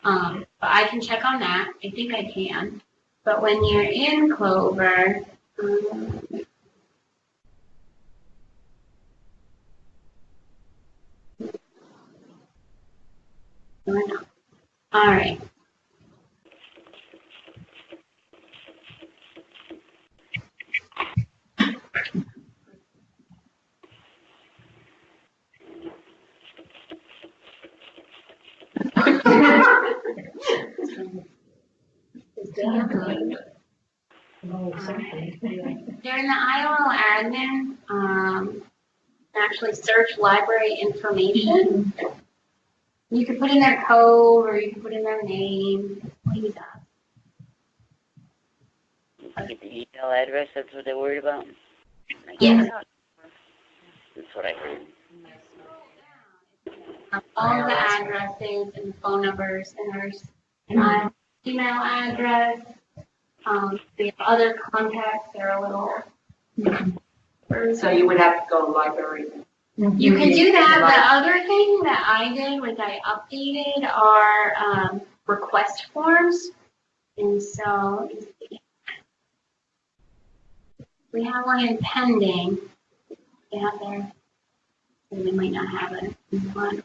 But I can check on that. I think I can. But when you're in Clover, all right. They're in the IOL admin, actually search library information. You can put in their code or you can put in their name. Leave that. Get the email address, that's what they're worried about? Yes. That's what I heard. All the addresses and phone numbers, and there's an email address. The other contacts are a little. So you would have to go to the library. You can do that. The other thing that I did was I updated our request forms. And so, let me see. We have one in pending. They have their, they might not have it in one.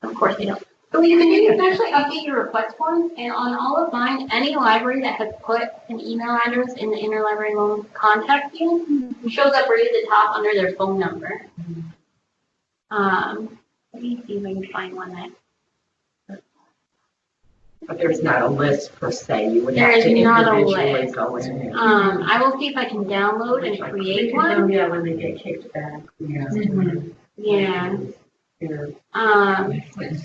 Of course they don't. So what you can do, you can actually update your request forms, and on all of mine, any library that has put an email address in the interlibrary loan contact field shows up right at the top under their phone number. Let me see if I can find one that. But there's not a list per se, you would There have to is not a individually list. go in. I will see if I can download and create one. Yeah, when they get kicked back. Yeah. Yeah.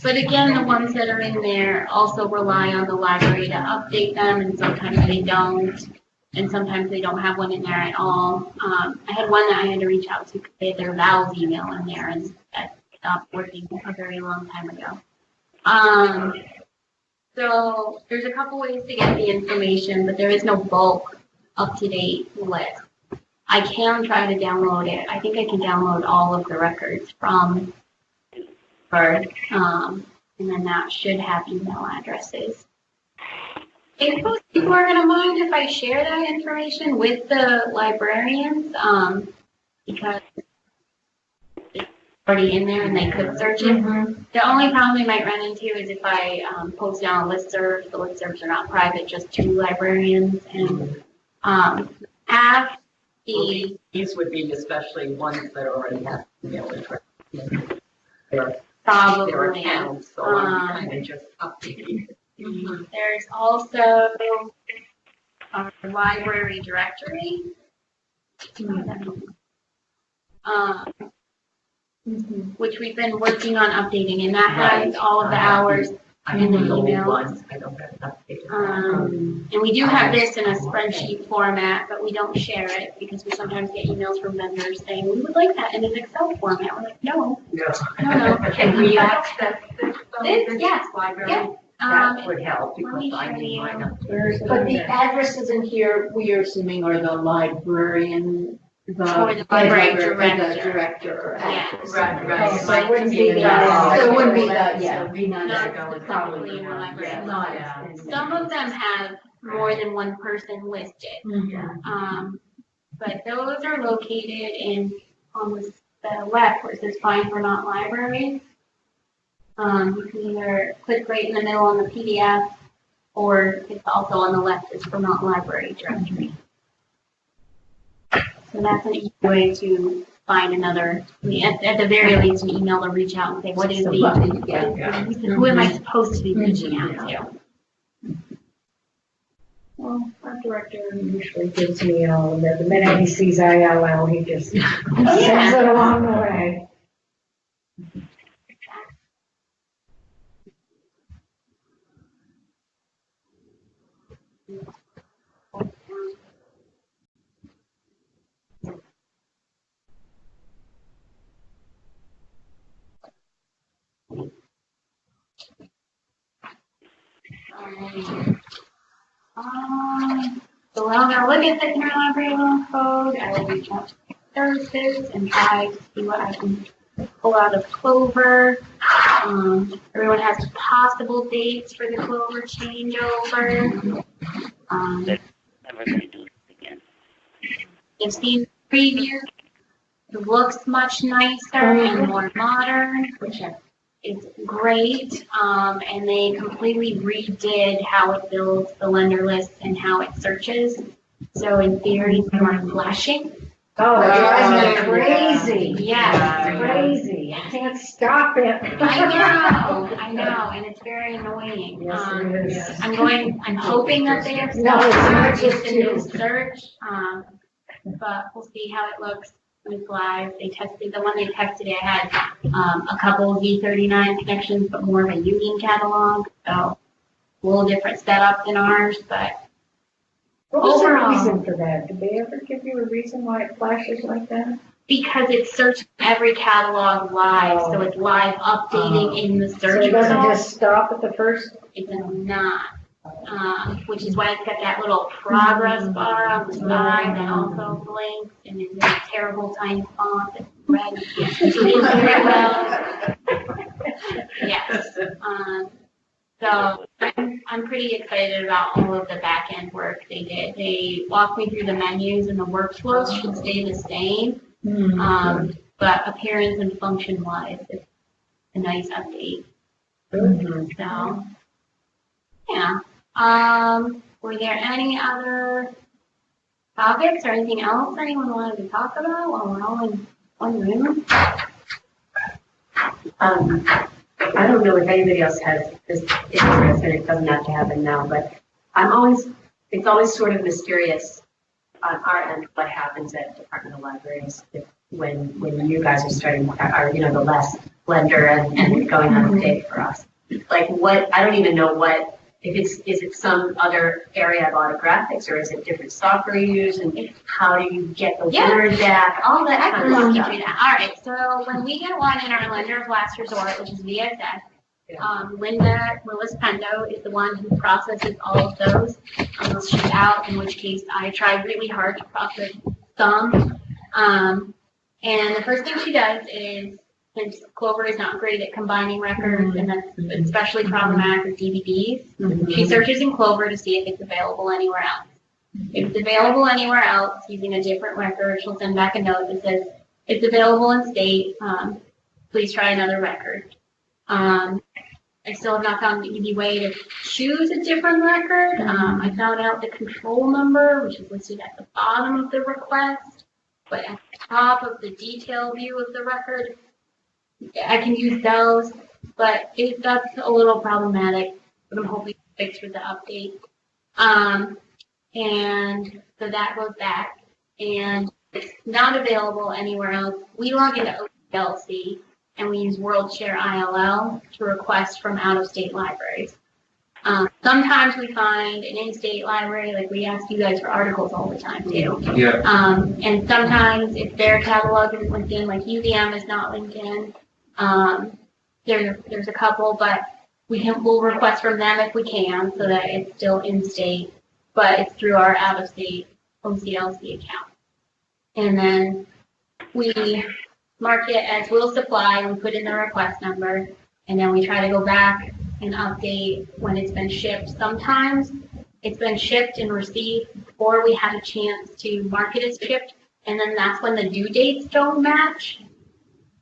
But again, the ones that are in there also rely on the library to update them, and sometimes they don't, and sometimes they don't have one in there at all. I had one that I had to reach out to because they had their Val's email in there, and that stopped working a very long time ago. So there's a couple ways to get the information, but there is no bulk up-to-date list. I can try to download it. I think I can download all of the records from Bird, and then that should have email addresses. I suppose people are going to mind if I share that information with the librarians, because it's already in there and they could search it. The only problem they might run into is if I post it on a listserv. The listservs are not private, just to librarians, and have the... These would be especially ones that already have email address. Their Probably. accounts, so I'm kind of just updating. There's also our library directory. Which we've been working on updating, and that has all of the hours in the emails. I don't have updated. And we do have this in a spreadsheet format, but we don't share it because we sometimes get emails from vendors saying, we would like that in an Excel format. We're like, no. No. Can we access this? Yes. Library? Yes. That would help let me because I show need you. mine up. But the addresses in here, we are assuming are the librarian, Or the library director. director. Yes. Right. So it wouldn't be the, so it wouldn't be the, yeah, it'd be Not not, specifically in the library. yeah, not. Some of them have more than one person listed. But those are located on the left where it says find Vermont libraries. You can either click right in the middle on the PDF, or it's also on the left is Vermont Library Directory. So that's an easy way to find another, at the very least, an email to reach out and say, what is who am I supposed to be reaching out to? Well, our director usually gives me all of it. The minute he sees ILL, he just sends it along the way. So I'm going to look at the interlibrary loan code. I will reach out to services and try to see what I can pull out of Clover. Everyone has possible dates for the Clover changeover. Never gonna do this again. You've seen the preview. It looks much nicer and more modern, which is great. And they completely redid how it builds the lender list and how it searches. So in theory, it's more flashing. Oh, it drives me Yeah. crazy. Yes. Crazy. I can't stop it. I know, and it's very annoying. Yes, it is. I'm hoping that they have No, it's not it's just a new you. search, but we'll see how it looks when it's live. The one they tested, it had, a couple of V39 connections, but more of a union catalog, so a little different setup than ours, but What was the overall- reason for that? Did they ever give you a reason why it flashes like that? because it's searching every catalog live, so it's live updating in the So search it doesn't results. just stop at the first? It does not, which is why it's got that little progress bar on the side that also blinks, and it's in a terrible tiny font that's red. You can't see it very well. Yes. So I'm pretty excited about all of the back end work they did. They walked me through the menus, and the workflows should stay the same. But appearance and function wise, it's a nice update. So, yeah. Were there any other topics or anything else anyone wanted to talk about while we're all in one room? I don't know if anybody else has this interest, and it doesn't have to happen now, but it's always sort of mysterious on our end what happens at Department of Libraries when you guys are starting, the less blender and going on a date for us. Like I don't even know is it some other area of autographics, or is it different software you use, and how do you get the word back, all that I kind can of walk you stuff. through that. All right, so when we get one in our lender of last resort, which is VSS, Willis Pendo is the one who processes all of those. Those shoot out, in which case I try really hard to process some. And the first thing she does is, since Clover is not great at combining records, and that's especially problematic with DVDs, she searches in Clover to see if it's available anywhere else. If it's available anywhere else using a different record, she'll send back a note that says, it's available in state, please try another record. I still have not found an easy way to choose a different record. I found out the control number, which is listed at the bottom of the request, but at the top of the detail view of the record, I can use those, but that's a little problematic, but I'm hoping to fix with the update. And so that goes back, and it's not available anywhere else. We log into OCLC, and we use WorldShare ILL to request from out-of-state libraries. Sometimes we find an in-state library, like we ask you guys for articles all the time too. Yeah. And sometimes if their catalog isn't linked in, like UVM is not linked in, there's a couple, but we'll request from them if we can, so that it's still in-state, but it's through our out-of-state OCLC account. And then we mark it as will supply, and we put in the request number, and then we try to go back and update when it's been shipped. Sometimes it's been shipped and received before we had a chance to mark it as shipped, and then that's when the due dates don't match.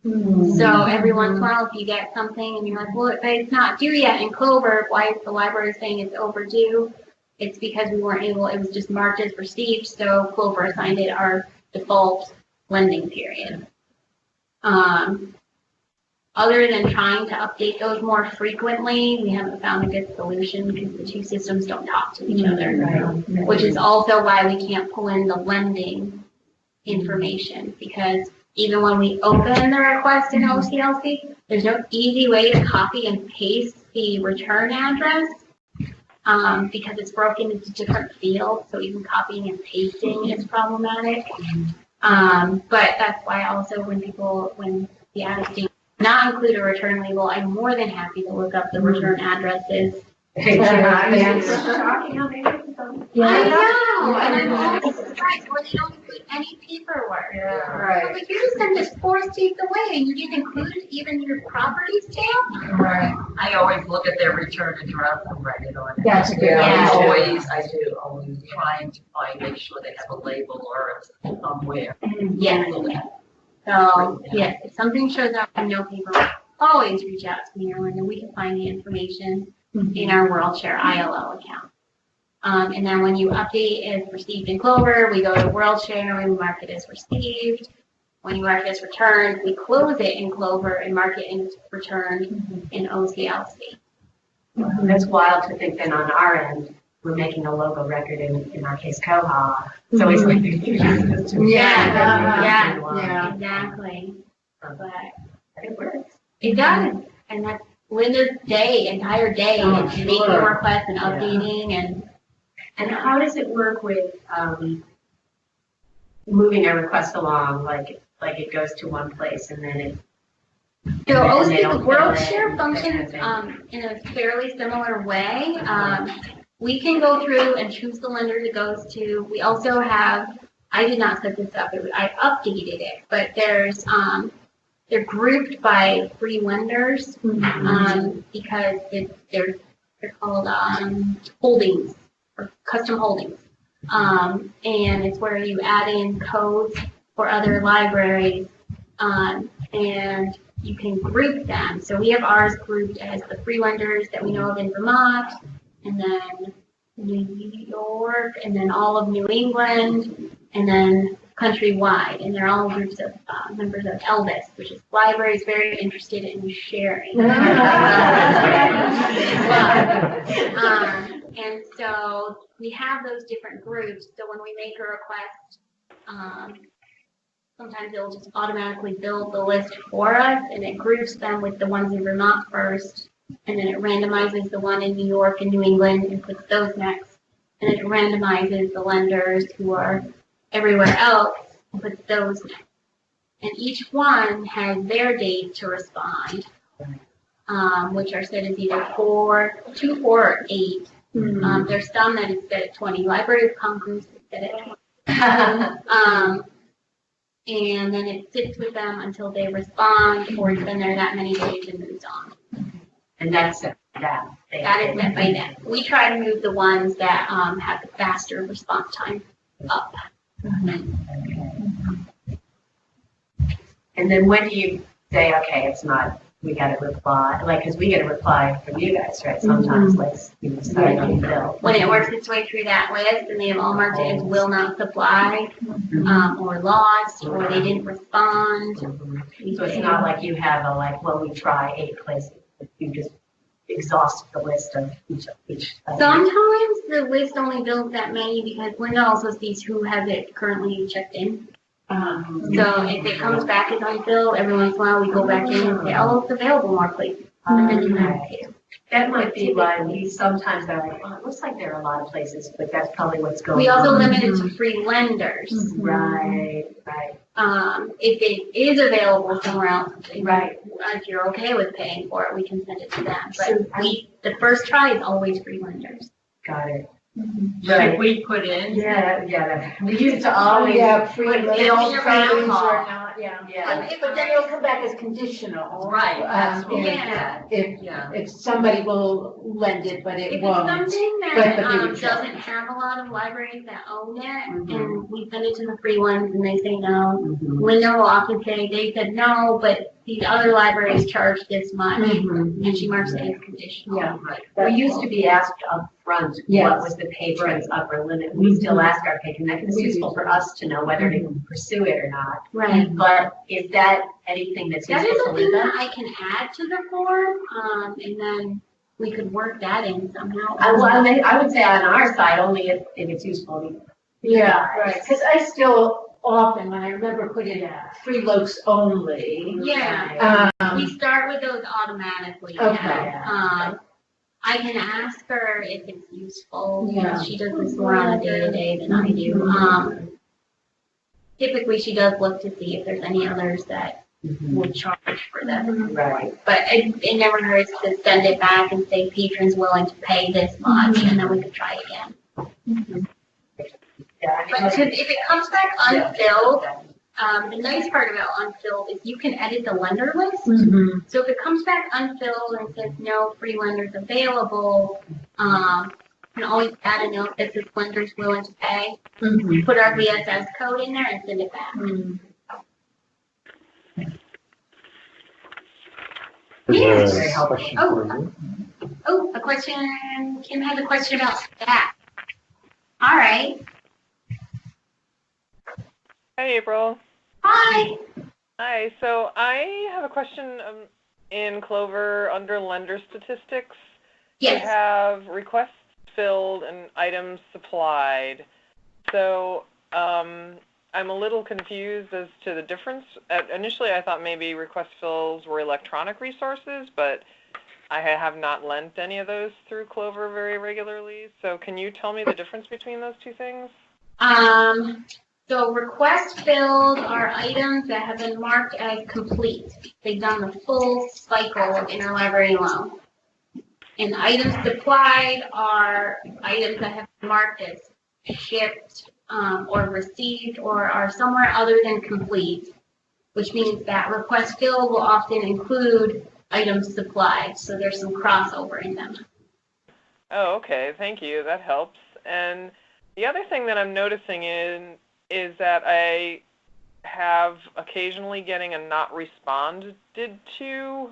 So every once in a while, if you get something and you're like, well, it's not due yet in Clover, why is the library saying it's overdue? It's because we weren't able, it was just marked as received, so Clover assigned it our default lending period. Other than trying to update those more frequently, we haven't found a good solution because the two systems don't talk to each other, which is also why we can't pull in the lending information, because even when we open the request in OCLC, there's no easy way to copy and paste the return address because it's broken into different fields, so even copying and pasting is problematic. But that's why also when the out-of-state not include a return label, I'm more than happy to look up the return addresses. Shocking how they I know, and I'm always surprised when they don't include any paperwork. Right. I'm like, you just sent this 4 states away, and you didn't include even your property stamp? Right. I always look at their return address and write it on it. That's a good Yeah, idea. I do, always trying to make sure they have a label or it's somewhere. Yes. So, yes, if something shows up and no paperwork, always reach out to me, and then we can find the information in our WorldShare ILL account. And then when you update as received in Clover, we go to WorldShare, we mark it as received. When you mark it as returned, we close it in Clover and mark it as returned in OCLC. That's wild to think that on our end, we're making a local record in our case, Koha. So it's like, yeah, exactly. But it works. It does, and that's Linda's entire day, and making requests and updating And how does it work with moving a request along? Like it goes to one place and then it. So WorldShare functions in a fairly similar way. We can go through and choose the lender it goes to. We also have, I did not set this up, I updated it, but there's they're grouped by free lenders because they're called holdings or custom holdings. And it's where you add in codes for other libraries and you can group them. So we have ours grouped as the free lenders that we know of in Vermont, and then New York, and then all of New England, and then countrywide. And they're all groups of members of Elvis, which is libraries very interested in sharing. And so we have those different groups. So when we make a request, sometimes it'll just automatically build the list for us, and it groups them with the ones in Vermont first, and then it randomizes the one in New York and New England and puts those next, and then it randomizes the lenders who are everywhere else and puts those next. And each one has their date to respond, which are set as either 2, 4, or 8. There's some that is set at 20. Library of Congress is set at 20. And then it sits with them until they respond, or it's been there that many days and moves on. And that's set by them. That is set by them. We try to move the ones that have the faster response time up. And then when do you say, okay, it's not, we got to reply, like, because we get a reply from you guys, right? Sometimes, like, you decide on the bill. When it works its way through that list and they have all marked it as will not supply, or lost, or they didn't respond. So it's not like you have a, like, well, we try 8 places. You just exhaust the list of each. Sometimes the list only builds that many because Linda also sees who has it currently checked in. So if it comes back as unfilled, every once in a while we go back in and say, oh, it's available more places. And then you have to. That might be why we sometimes are like, well, it looks like there are a lot of places, but that's probably what's going on. We also limit it to free lenders. Right. If it is available somewhere else, if you're okay with paying for it, we can send it to them. But the first try is always free lenders. Got it. Should we put in? Yeah. We used to always free put lenders in or or not, But then it'll come back as conditional. Right, that's what we If somebody will lend it, but it If won't. it's something that doesn't have a lot of libraries that own it, and we send it to the free ones and they say no, Linda will often say, they said no, but these other libraries charge this much, and she marks it as conditional. We used to be asked up front, what was the patron's upper limit? We still ask our patron, that it's useful for us to know whether to pursue it or not. Right. But is that anything that's That useful is to something Linda? that I can add to the form, and then we could work that in somehow. I would say on our side, only if it's useful. Because I still often, when I remember putting free lokes only. We start with those automatically. I can ask her if it's useful. She does this more on a day-to-day than I do. Typically, she does look to see if there's any others that would charge for them. But it never hurts to send it back and say patrons willing to pay this much, and then we could try again. But if it comes back unfilled, the nice part about unfilled is you can edit the lender list. So if it comes back unfilled and says no free lenders available, you can always add a note that says lenders willing to pay. Put our VSS code in there and send it back. There's Yes. a question for you. A question. Kim has a question about staff. All right. Hey, April. Hi. Hi. So I have a question in Clover under lender statistics. Yes. You have requests filled and items supplied. So I'm a little confused as to the difference. Initially, I thought maybe request fills were electronic resources, but I have not lent any of those through Clover very regularly. So can you tell me the difference between those two things? So request filled are items that have been marked as complete. They've done the full cycle of interlibrary loan. And items supplied are items that have been marked as shipped or received or are somewhere other than complete, which means that request fill will often include items supplied. So there's some crossover in them. Oh, okay. Thank you. That helps. And the other thing that I'm noticing is that I have occasionally getting a not responded to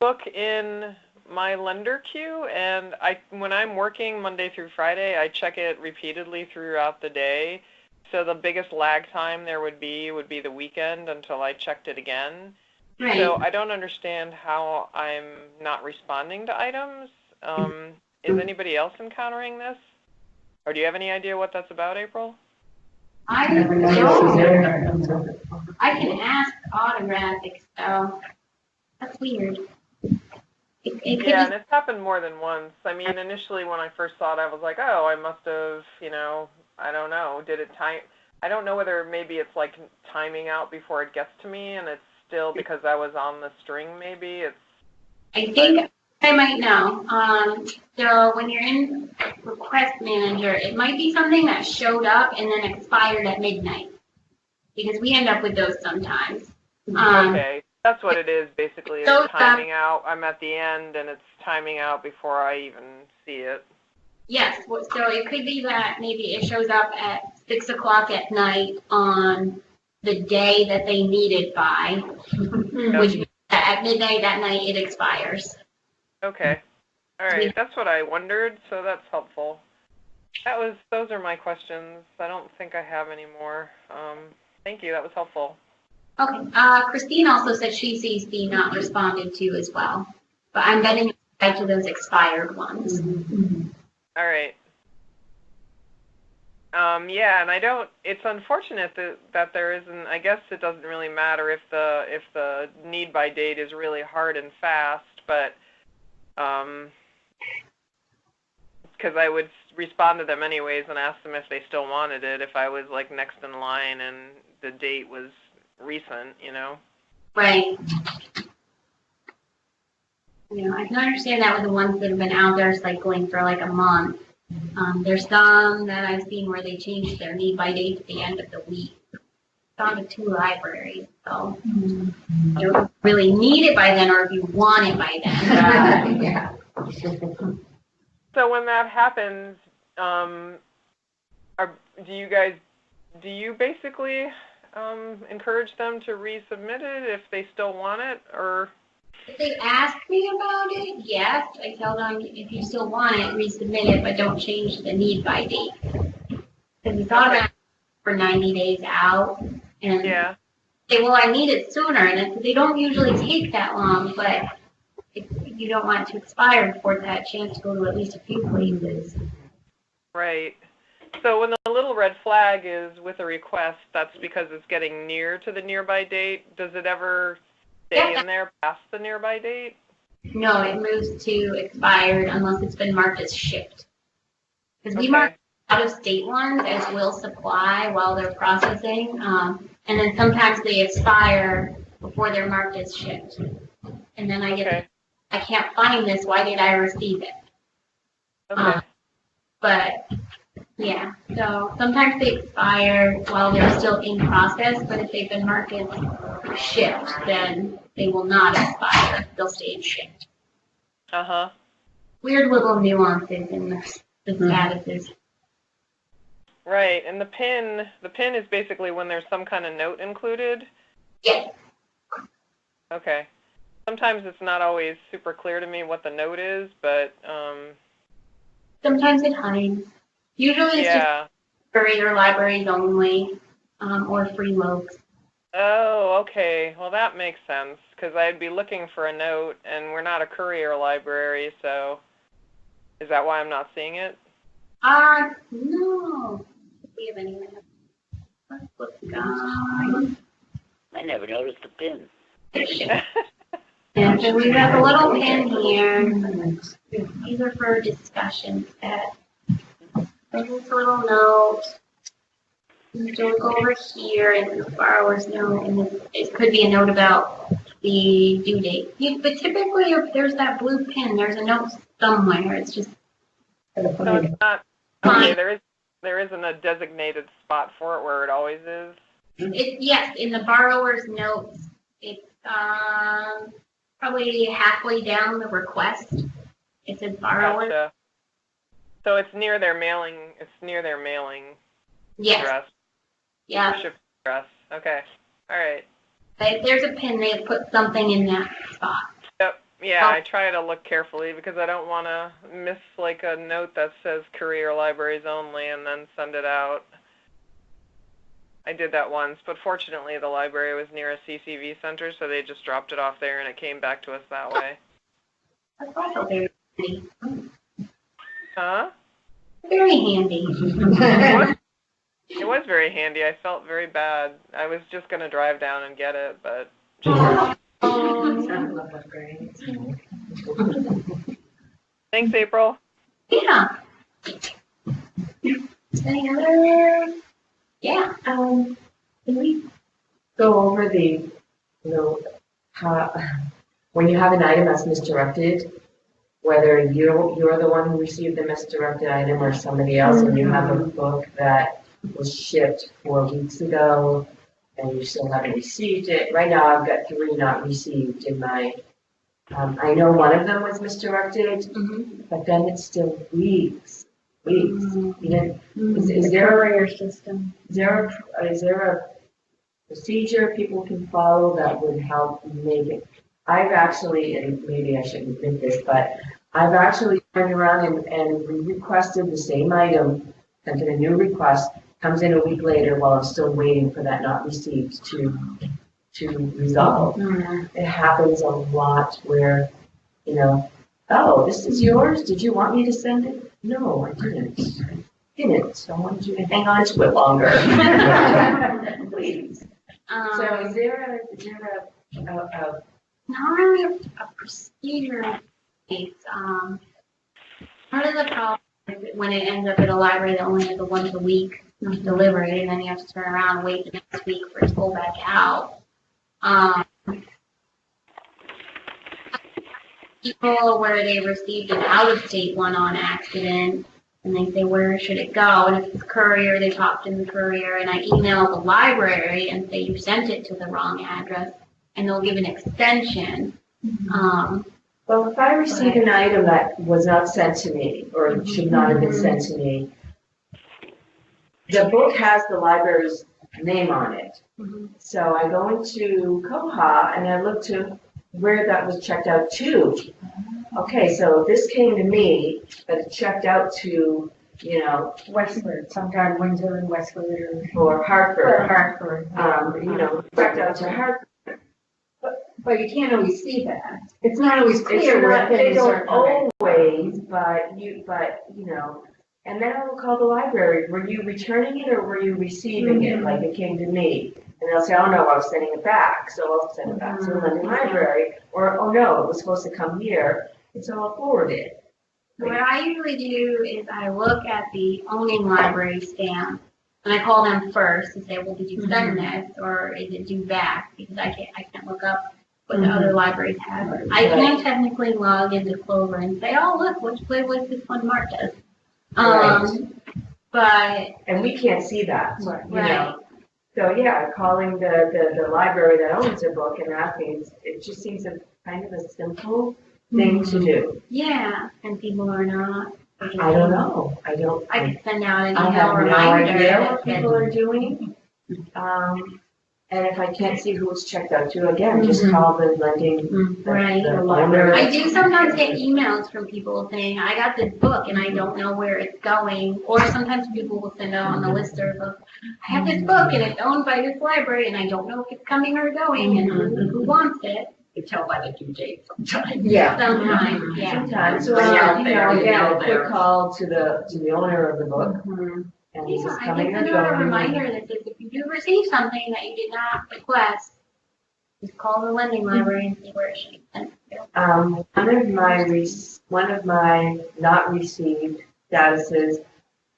book in my lender queue, and when I'm working Monday through Friday, I check it repeatedly throughout the day. So the biggest lag time there would be the weekend until I checked it again. Right. So I don't understand how I'm not responding to items. Is anybody else encountering this? Or do you have any idea what that's about, April? I don't. I can ask autographic, so that's weird. Yeah, and it's happened more than once. I mean, initially when I first saw it, I was like, oh, I must have, I don't know, did it time? I don't know whether maybe it's like timing out before it gets to me, and it's still because I was on the string, maybe. I think I might know. So when you're in Request Manager, it might be something that showed up and then expired at midnight, because we end up with those sometimes. Okay, that's what it is, basically. It's timing out. I'm at the end, and it's timing out before I even see it. Yes, so it could be that maybe it shows up at 6 o'clock at night on the day that they need it by, which means that at midnight that night it expires. Okay. All right, that's what I wondered, so that's helpful. Those are my questions. I don't think I have any more. Thank you, that was helpful. Okay, Christine also said she sees the not responded to as well, but I'm betting back to those expired ones. All right. Yeah, and it's unfortunate that there isn't, I guess it doesn't really matter if the need by date is really hard and fast, but because I would respond to them anyways and ask them if they still wanted it if I was like next in line and the date was recent, Right. I can understand that with the ones that have been out there cycling for like a month. There's some that I've seen where they changed their need by date at the end of the week. Found of 2 libraries, so you don't really need it by then, or if you want it by then. Yeah. So when that happens, do you basically encourage them to resubmit it if they still want it, or? If they ask me about it, yes, I tell them if you still want it, resubmit it, but don't change the need by date. Because it's automatic for 90 days out, and say, well, I need it sooner, and they don't usually take that long, but if you don't want it to expire before it's had a chance to go to at least a few places. Right. So when the little red flag is with a request, that's because it's getting near to the nearby date. Does it ever stay in there past the nearby date? No, it moves to expired unless it's been marked as shipped. Because we mark out-of-state ones as will supply while they're processing, and then sometimes they expire before they're marked as shipped. And then I can't find this. Why did I receive it? Okay. But yeah, so sometimes they expire while they're still in process, but if they've been marked as shipped, then they will not expire. They'll stay in shipped. Weird little nuances in the statuses. Right, and the pin is basically when there's some kind of note included? Yes. Okay. Sometimes it's not always super clear to me what the note is, but the sometimes it hides. Usually it's just Yeah. courier libraries only, or free locs. Oh, okay. Well, that makes sense, because I'd be looking for a note, and we're not a courier library, so is that why I'm not seeing it? No. Do we have any? Let's go. I never noticed the pin. And so we have a little pin here. These are for discussions that, there's this little note. You can look over here and the borrower's note, and it could be a note about the due date. But typically, if there's that blue pin, there's a note somewhere. It's just. So it's not, okay, there isn't a designated spot for it where it always is? Yes, in the borrower's notes, it's probably halfway down the request. It says borrower. Gotcha. So it's near their mailing, Yes. address. Yeah. Shipping address. Okay. All right. If there's a pin, they put something in that spot. Yep. Yeah, I try to look carefully because I don't want to miss like a note that says courier libraries only and then send it out. I did that once, but fortunately the library was near a CCV center, so they just dropped it off there and it came back to us that way. That's also very handy. Huh? Very handy. It was very handy. I felt very bad. I was just going to drive down and get it, but... Thanks, April. Yeah. Any other? Yeah. Can we go over the, how, when you have an item that's misdirected, whether you're the one who received the misdirected item or somebody else, and you have a book that was shipped 4 weeks ago and you still haven't received it. Right now I've got 3 not received in my, I know one of them was misdirected, but then it's still weeks. You know, is there a system? Is there a procedure people can follow that would help make it? I've actually, and maybe I shouldn't admit this, but I've actually turned around and requested the same item, sent in a new request, comes in a week later while I'm still waiting for that not received to resolve. It happens a lot where, oh, this is yours? Did you want me to send it? No, I didn't. So I wanted you to hang on to it longer. Please. So is there a Not really a procedure. It's part of the problem is when it ends up at a library that only has a once a week delivery, and then you have to turn around and wait the next week for it to go back out. People where they received an out-of-state one on accident, and they say, where should it go? And if it's courier, they talk to the courier, and I email the library and say you sent it to the wrong address, and they'll give an extension. Well, if I receive an item that was not sent to me, or should not have been sent to me, the book has the library's name on it. So I go into Koha and I look to where that was checked out to. Okay, so this came to me, but it checked out to, Westford, sometime Windsor and Westford or Hartford. Checked out to Hartford. But you can't always see that. It's not always clear where They things are don't coming. always, and then I will call the library. Were you returning it or were you receiving it? Like it came to me. And they'll say, oh no, I was sending it back. So I'll send it back to the London Library. Or, oh no, it was supposed to come here. And so I'll forward it. What I usually do is I look at the owning library stamp, and I call them first and say, well, did you send this, or is it due back? Because I can't look up what the other libraries have. I can technically log into Clover and say, oh, look, which way was this one marked as? And we can't see that. Right. So yeah, calling the library that owns a book and asking, it just seems a kind of a simple thing to do. Yeah, and people are not. I don't know. I could send out an I email have no reminder. idea what people are doing. And if I can't see who it's checked out to, again, just call the lending, Right. the owner. I do sometimes get emails from people saying, I got this book and I don't know where it's going. Or sometimes people will send out on the listserv of, I have this book and it's owned by this library and I don't know if it's coming or going and who wants it. You tell by the due date sometimes. Yeah. Sometimes, yeah. Sometimes, so, When you're out you there, know, you again, know a quick there. call to the owner of the book. And Yeah, is this I coming can or send out a going? reminder that says if you do receive something that you did not request, just call the lending library and see where it should be sent to. One of my not received statuses,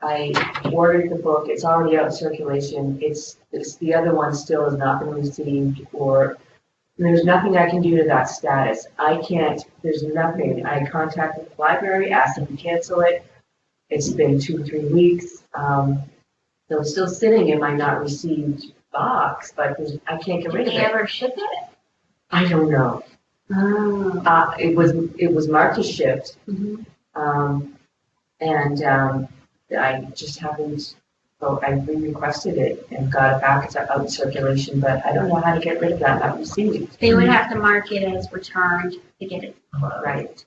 I ordered the book, it's already out in circulation, it's the other one still has not been received, or there's nothing I can do to that status. There's nothing. I contacted the library, asked them to cancel it. It's been 2-3 weeks. So it's still sitting in my not received box, but I can't get rid Did of they it. ever ship it? I don't know. Oh. It was marked as shipped. I just haven't, so I re-requested it and got it back. It's out in circulation, but I don't know how to get rid of that not received. They would have to mark it as returned to get it closed. Right.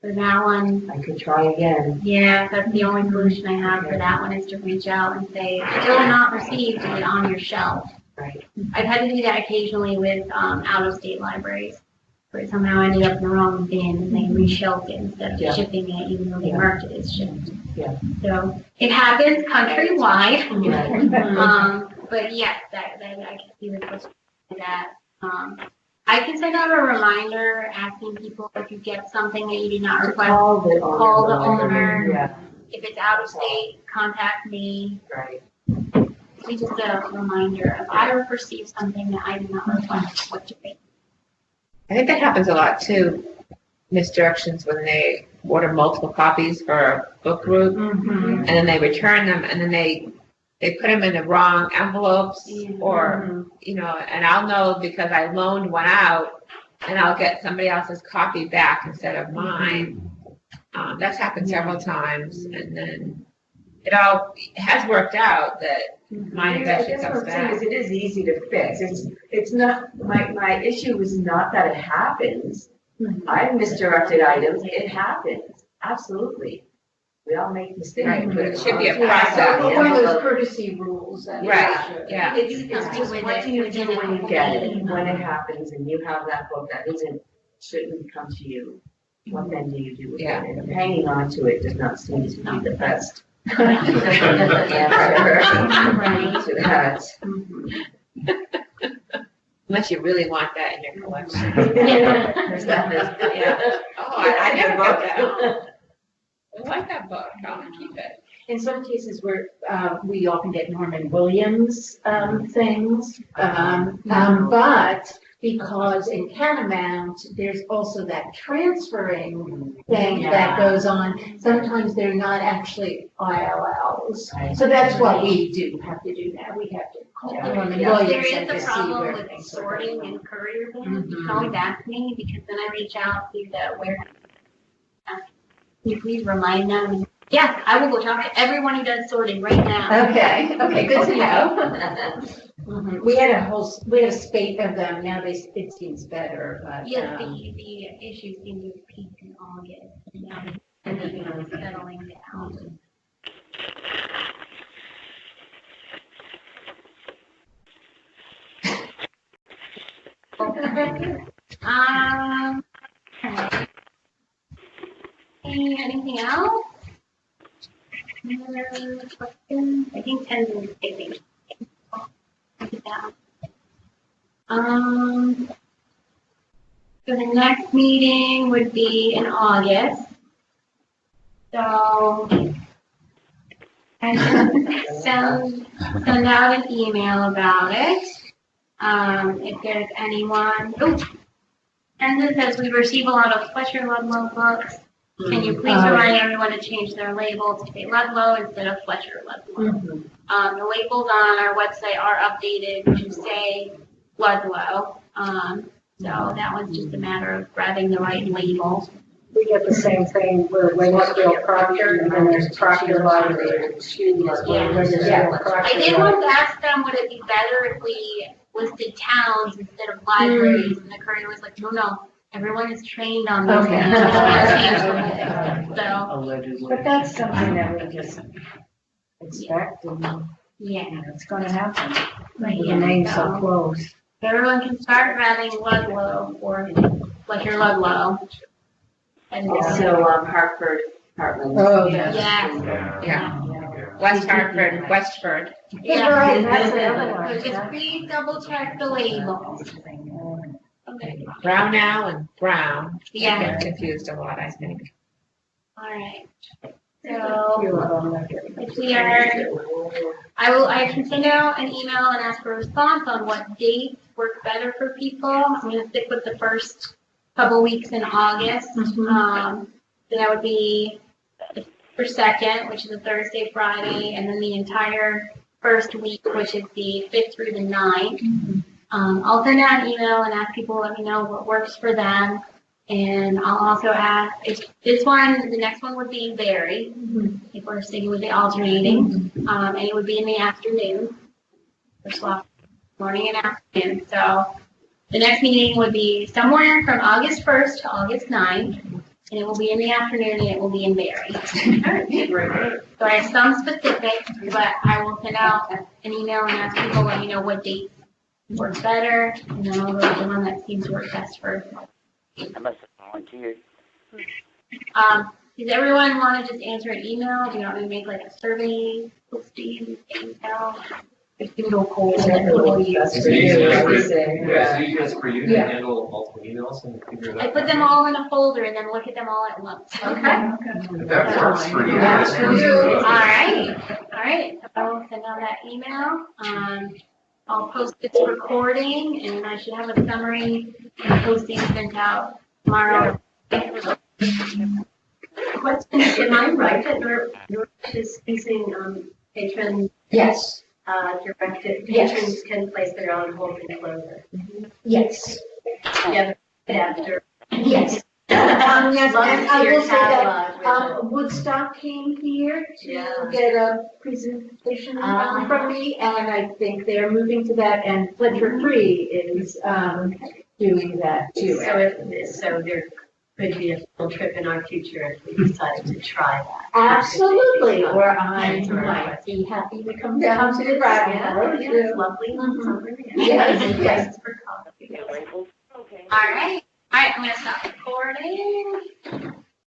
For that one, I could try again. yeah, that's the only solution I have for that one is to reach out and say, still not received, is it on your shelf? Right. I've had to do that occasionally with out-of-state libraries, where it somehow ended up in the wrong bin and they reshelved it instead of Yeah. shipping it, even though they marked it as shipped. Yeah. So it happens countrywide. Right. But yes, that I can see the question that. I can send out a reminder asking people if you get something that you did not request, Call the owner. Yeah. If it's out of state, contact me. Right. It's just a reminder of I received something that I did not request, what to do. I think that happens a lot too, misdirections when they order multiple copies for a book group, and then they return them, and then they put them in the wrong envelopes, or, and I'll know because I loaned one out, and I'll get somebody else's copy back instead of mine. That's happened several times, and then it has worked out that mine eventually That's comes what I'm saying, back. is it is easy to fix. It's not, my issue is not that it happens. I've misdirected items, it happens, absolutely. We all make mistakes. Right, but it should be a Yeah. process. One of those courtesy rules that. Right, yeah. It's just what do you do when you get it, when it happens and you have that book that shouldn't come to you? What then do you do with it? Yeah. And hanging on to it does not seem to be the best. Right. To that. Unless you really want that in your collection. There's that, Yeah. Oh, I never got that. I like that book, I'll keep it. In some cases where we often get Norman Williams things, but because in Catamount, there's also that transferring thing that goes on. Sometimes they're not actually ILLs. So that's what we do have to do now. We have to call Norman If there Williams is and a to see problem where with things are sorting going. and courier bins, you can always ask me, because then I reach out to the warehouse. Can you please remind them? Yes, I will go talk to everyone who does sorting right now. Okay, good to know. We had a spate of them, now it seems better, but. Yes, the issues seem to peak in August, and now it's settling down. Anything else? Other questions? I think 10 minutes, I think. So the next meeting would be in August. So I can send out an email about it. If there's anyone, and it says we receive a lot of Fletcher Ludlow books. Can you please remind everyone to change their label to say Ludlow instead of Fletcher Ludlow? The labels on our website are updated to say Ludlow. So that one's just a matter of grabbing the right label. We get the same thing, we're Weathersfield Proctor, and then there's Proctor Library. I did want to ask them, would it be better if we listed towns instead of libraries? And the courier was like, no, everyone is trained on this. Okay. So, Allegedly. But that's something that we just expect, and yeah. it's gonna happen. Right, With yeah, the name so so- close. Everyone can start writing Ludlow or like your Ludlow. And Also, Hartford, Heartland. Oh, yeah. Yeah. West Hartford, Westford. Yeah. That's the other one. So just please double check the label. Okay. Brown now and Brown. Yeah. I get confused a lot, I think. All right. So if we are, I can send out an email and ask for a response on what dates work better for people. I'm going to stick with the first couple weeks in August. So that would be the first, second, which is a Thursday, Friday, and then the entire first week, which is the 5th through the 9th. I'll send out an email and ask people to let me know what works for them. And I'll also ask, if this one, the next one would be Barry, if we're sticking with the alternating, and it would be in the afternoon, or swap morning and afternoon. So the next meeting would be somewhere from August 1st to August 9th, and it will be in the afternoon, and it will be in Barry. So I have some specifics, but I will send out an email and ask people to let me know what dates work better, and then I'll go with the one that seems to work best for. I must have volunteered. Does everyone want to just answer an email? Do you want me to make like a survey posting, email? Just doodle poll that people use? Is it easier for you to handle multiple emails and figure it I out? put them all in a folder and then look at them all at once. Okay. If that works for you. All right. I will send out that email. I'll post this recording and I should have a summary and posting sent out tomorrow. Question, am I right that Norwich is facing patron Yes, directive? Yes. Patrons can place their own holding closure. yes, Yeah, after. yes. Love to I see your will say that, catalog. Woodstock came here Yeah. to get a presentation from me, and I think they're moving to that, and Fletcher Free is, doing that too. So there could be a full trip in our future if we decided to try that. Absolutely, or I might be happy to come down to the Bradford. Yeah, it's lovely. Yes, yes. For coffee. Okay. All right, I'm going to stop recording.